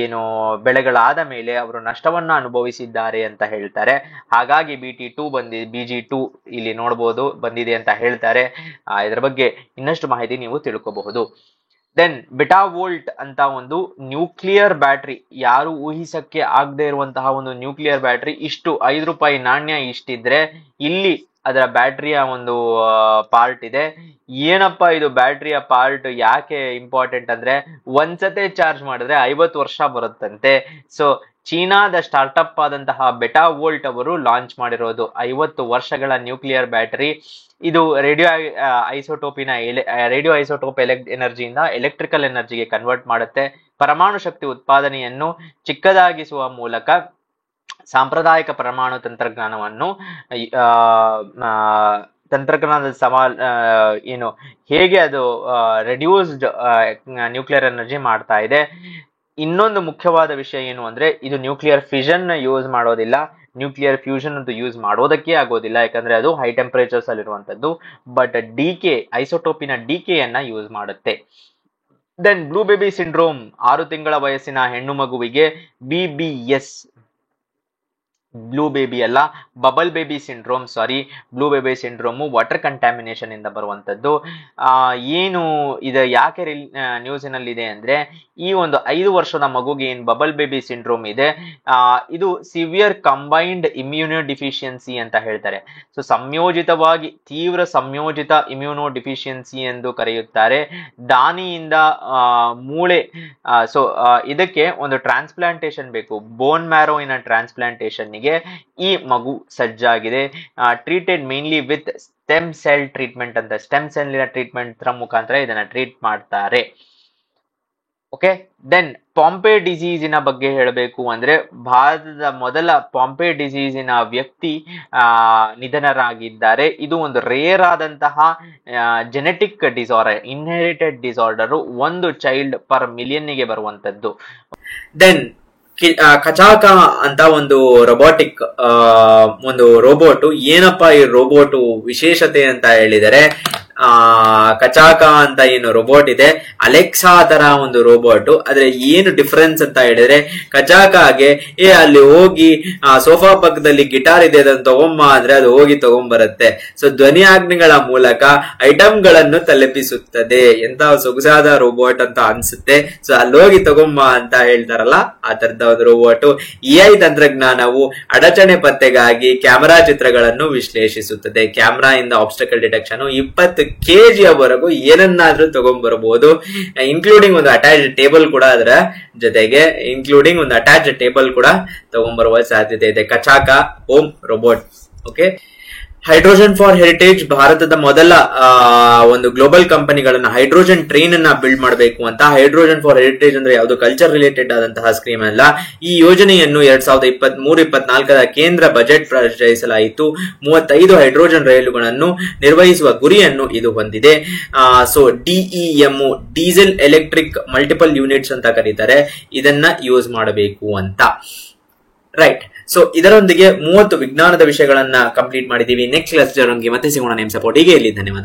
ಏನು ಬೆಳೆಗಳಾದ ಮೇಲೆ ಅವರು ನಷ್ಟವನ್ನ ಅನುಭವಿಸಿದ್ದಾರೆ ಅಂತ ಹೇಳ್ತಾರೆ. ಹಾಗಾಗಿ BG2 ಇಲ್ಲಿ ನೋಡಬಹುದು ಬಂದಿದೆ ಅಂತ ಹೇಳ್ತಾರೆ. ಇದರ ಬಗ್ಗೆ ಇನ್ನಷ್ಟು ಮಾಹಿತಿ ನೀವು ತಿಳ್ಕೋಬಹುದು. ದೆನ್ ಬೆಟಾವೋಲ್ಟ್ ಅಂತ ಒಂದು ನ್ಯೂಕ್ಲಿಯರ್ ಬ್ಯಾಟ್ರಿ, ಯಾರು ಊಹಿಸಕ್ಕೆ ಆಗದೆ ಇರುವಂತಹ ಒಂದು ನ್ಯೂಕ್ಲಿಯರ್ ಬ್ಯಾಟ್ರಿ. ಇಷ್ಟು ₹5 ನಾಣ್ಯ ಇಷ್ಟಿದ್ರೆ ಇಲ್ಲಿ ಅದರ ಬ್ಯಾಟ್ರಿಯ ಒಂದು ಪಾರ್ಟ್ ಇದೆ. ಏನಪ್ಪಾ ಇದು ಬ್ಯಾಟ್ರಿಯ ಪಾರ್ಟ್ ಯಾಕೆ ಇಂಪಾರ್ಟೆಂಟ್ ಅಂದ್ರೆ ಒಂದ್ಸತೆ ಚಾರ್ಜ್ ಮಾಡಿದ್ರೆ 50 ವರ್ಷ ಬರುತ್ತಂತೆ. ಸೊ ಚೀನಾದ ಸ್ಟಾರ್ಟ್ಅಪ್ ಆದಂತಹ ಬೆಟಾವೋಲ್ಟ್ ಅವರು ಲಾಂಚ್ ಮಾಡಿರೋದು 50 ವರ್ಷಗಳ ನ್ಯೂಕ್ಲಿಯರ್ ಬ್ಯಾಟರಿ. ಇದು ರೇಡಿಯೋ ಐಸೋಟೋಪ್ ಎನರ್ಜಿಯಿಂದ ಎಲೆಕ್ಟ್ರಿಕಲ್ ಎನರ್ಜಿಗೆ ಕನ್ವರ್ಟ್ ಮಾಡುತ್ತೆ. ಪರಮಾಣು ಶಕ್ತಿ ಉತ್ಪಾದನೆಯನ್ನು ಚಿಕ್ಕದಾಗಿಸುವ ಮೂಲಕ ಸಾಂಪ್ರದಾಯಿಕ ಪರಮಾಣು ತಂತ್ರಜ್ಞಾನವನ್ನು ತಂತ್ರಜ್ಞಾನದ ಸವಾಲ್ ಏನು ಹೇಗೆ ಅದು ರೆಡ್ಯೂಸ್ಡ್ ನ್ಯೂಕ್ಲಿಯರ್ ಎನರ್ಜಿ ಮಾಡ್ತಾ ಇದೆ. ಇನ್ನೊಂದು ಮುಖ್ಯವಾದ ವಿಷಯ ಏನು ಅಂದ್ರೆ ಇದು ನ್ಯೂಕ್ಲಿಯರ್ ಫಿಷನ್ ಯೂಸ್ ಮಾಡೋದಿಲ್ಲ, ನ್ಯೂಕ್ಲಿಯರ್ ಫ್ಯೂಷನ್ ಅಂತೂ ಯೂಸ್ ಮಾಡೋದಕ್ಕೆ ಆಗೋದಿಲ್ಲ, ಯಾಕಂದ್ರೆ ಅದು ಹೈ ಟೆಂಪರೇಚರ್ಸ್ ಅಲ್ಲಿರುವಂತದ್ದು. ಬಟ್ ಡಿಕೆ ಐಸೋಟೋಪಿನ ಡಿಕೆಯನ್ನ ಯೂಸ್ ಮಾಡುತ್ತೆ. ದೆನ್ ಬ್ಲೂ ಬೇಬಿ ಸಿಂಡ್ರೋಮ್, 6 ತಿಂಗಳ ವಯಸ್ಸಿನ ಹೆಣ್ಣು ಮಗುವಿಗೆ BBS, ಬ್ಲೂ ಬೇಬಿ ಅಲ್ಲ bubble baby syndrome, blue baby syndrome water contamination ಇಂದ ಬರುವಂತದ್ದು. ಏನು ಇದು ಯಾಕೆ ನ್ಯೂಸಿನಲ್ಲಿದೆ ಅಂದ್ರೆ ಈ ಒಂದು 5 ವರ್ಷದ ಮಗುಗೆ ಏನ್ ಬಬಲ್ ಬೇಬಿ ಸಿಂಡ್ರೋಮ್ ಇದೆ, ಇದು ಸಿವಿಯರ್ ಕಂಬೈನ್ಡ್ ಇಮ್ಯುನೋ ಡಿಫಿಷಿಯನ್ಸಿ ಅಂತ ಹೇಳ್ತಾರೆ. ಸೊ ಸಂಯೋಜಿತವಾಗಿ ತೀವ್ರ ಸಂಯೋಜಿತ ಇಮ್ಯುನೋ ಡಿಫಿಷಿಯನ್ಸಿ ಎಂದು ಕರೆಯುತ್ತಾರೆ. ದಾನಿಯಿಂದ ಮೂಳೆ, ಸೊ ಇದಕ್ಕೆ ಒಂದು ಟ್ರಾನ್ಸ್ಪ್ಲಾಂಟೇಶನ್ ಬೇಕು, ಬೋನ್ ಮ್ಯಾರೋಯಿನ ಟ್ರಾನ್ಸ್ಪ್ಲಾಂಟೇಶನ್ ಗೆ ಈ ಮಗು ಸಜ್ಜಾಗಿದೆ. Treated mainly with stem cell treatment ಅಂತ, ಸ್ಟೆಮ್ ಸೆಲ್ನ ಟ್ರೀಟ್ಮೆಂಟ್ ಮುಖಾಂತರ ಇದನ್ನ ಟ್ರೀಟ್ ಮಾಡ್ತಾರೆ. ಓಕೆ, ದೆನ್ ಪಾಂಪೆ ಡಿಸೀಸಿನ ಬಗ್ಗೆ ಹೇಳಬೇಕು ಅಂದ್ರೆ ಭಾರತದ ಮೊದಲ ಪಾಂಪೆ ಡಿಸೀಸಿನ ವ್ಯಕ್ತಿ ನಿಧನರಾಗಿದ್ದಾರೆ. ಇದು ಒಂದು ರೇರ್ ಆದಂತಹ genetic disorder, inherited disorder, 1 child per ಮಿಲಿಯನ್ಗೆ ಬರುವಂತದ್ದು. ದೆನ್ ಕಚಾಕ ಅಂತ ಒಂದು ರೊಬೋಟಿಕ್ ಒಂದು ರೋಬೋಟ್. ಏನಪ್ಪಾ ಈ ರೋಬೋಟ್ ವಿಶೇಷತೆ ಅಂತ ಹೇಳಿದರೆ, ಕಚಾಕ ಅಂತ ಏನು ರೋಬೋಟ್ ಇದೆ ಅಲೆಕ್ಸಾ ತರ ಒಂದು ರೋಬೋಟ್. ಆದ್ರೆ ಏನು ಡಿಫರೆನ್ಸ್ ಅಂತ ಹೇಳಿದ್ರೆ ಕಚಾಕಾಗೆ ಅಲ್ಲಿ ಹೋಗಿ ಸೋಫಾ ಪಕ್ಕದಲ್ಲಿ ಗಿಟಾರ್ ಇದೆ ಅದನ್ನ ತಗೊಂಬ ಅಂದ್ರೆ ಅದು ಹೋಗಿ ತಗೊಂಬರುತ್ತೆ. ಸೊ ಧ್ವನಿ ಆಜ್ಞೆಗಳ ಮೂಲಕ ಐಟಮ್ ಗಳನ್ನು ತಲುಪಿಸುತ್ತದೆ. ಎಂತ ಸೊಗಸಾದ ರೋಬೋಟ್ ಅಂತ ಅನ್ಸುತ್ತೆ. ಸೊ ಅಲ್ಲಿ ಹೋಗಿ ತಗೊಂಬ ಅಂತ ಹೇಳ್ತಾರಲ್ಲ ಆ ತರದ ಒಂದು ರೋಬೋಟ್. AI ತಂತ್ರಜ್ಞಾನವು ಅಡಚಣೆ ಪತ್ತೆಗಾಗಿ ಕ್ಯಾಮೆರಾ ಚಿತ್ರಗಳನ್ನು ವಿಶ್ಲೇಷಿಸುತ್ತದೆ. ಕ್ಯಾಮೆರಾ ಇಂದ ಆಬ್ಸ್ಟಕಲ್ ಡಿಟೆಕ್ಷನ್ 20 kg ವರೆಗೂ ಏನನ್ನಾದ್ರೂ ತಗೊಂಡ್ಬರಬಹುದು, ಇನ್ಕ್ಲೂಡಿಂಗ್ ಒಂದು ಅಟ್ಯಾಚ್ ಟೇಬಲ್ ಕೂಡ ಅದರ ಜೊತೆಗೆ ಇನ್ಕ್ಲೂಡಿಂಗ್ ಒಂದು ಅಟ್ಯಾಚ್ ಟೇಬಲ್ ಕೂಡ ತಗೊಂಡ್ಬರುವ ಸಾಧ್ಯತೆ ಇದೆ. Kachaka home robot. Okay, hydrogen for heritage ಭಾರತದ ಮೊದಲ ಒಂದು ಗ್ಲೋಬಲ್ ಕಂಪನಿಗಳನ್ನ ಹೈಡ್ರೋಜನ್ ಟ್ರೈನ್ ಅನ್ನ ಬಿಲ್ಡ್ ಮಾಡಬೇಕು ಅಂತ. ಹೈಡ್ರೋಜನ್ ಫಾರ್ ಹೆರಿಟೇಜ್ ಅಂದ್ರೆ ಯಾವುದು ಕಲ್ಚರ್ ರಿಲೇಟೆಡ್ ಆದಂತಹ ಸ್ಕೀಮ್ ಅಲ್ಲ. ಈ ಯೋಜನೆಯನ್ನು 2023-24 ಕೇಂದ್ರ ಬಜೆಟ್ ಪರಿಚಯಿಸಲಾಯಿತು. 35 ಹೈಡ್ರೋಜನ್ ರೈಲುಗಳನ್ನು ನಿರ್ವಹಿಸುವ ಗುರಿಯನ್ನು ಇದು ಹೊಂದಿದೆ. So DEM, diesel electric multiple units ಅಂತ ಕರೀತಾರೆ, ಇದನ್ನ ಯೂಸ್ ಮಾಡಬೇಕು ಅಂತ. ರೈಟ್. ಸೊ ಇದರೊಂದಿಗೆ 30 ವಿಜ್ಞಾನದ ವಿಷಯಗಳನ್ನ ಕಂಪ್ಲೀಟ್ ಮಾಡಿದೀವಿ. ನೆಕ್ಸ್ಟ್ ಕ್ಲಾಸ್ ಮತ್ತೆ ಸಿಗೋಣ. ನಿಮ್ಮ ಸಪೋರ್ಟ್ ಹೀಗೆ ಇರಲಿ. ಧನ್ಯವಾದ.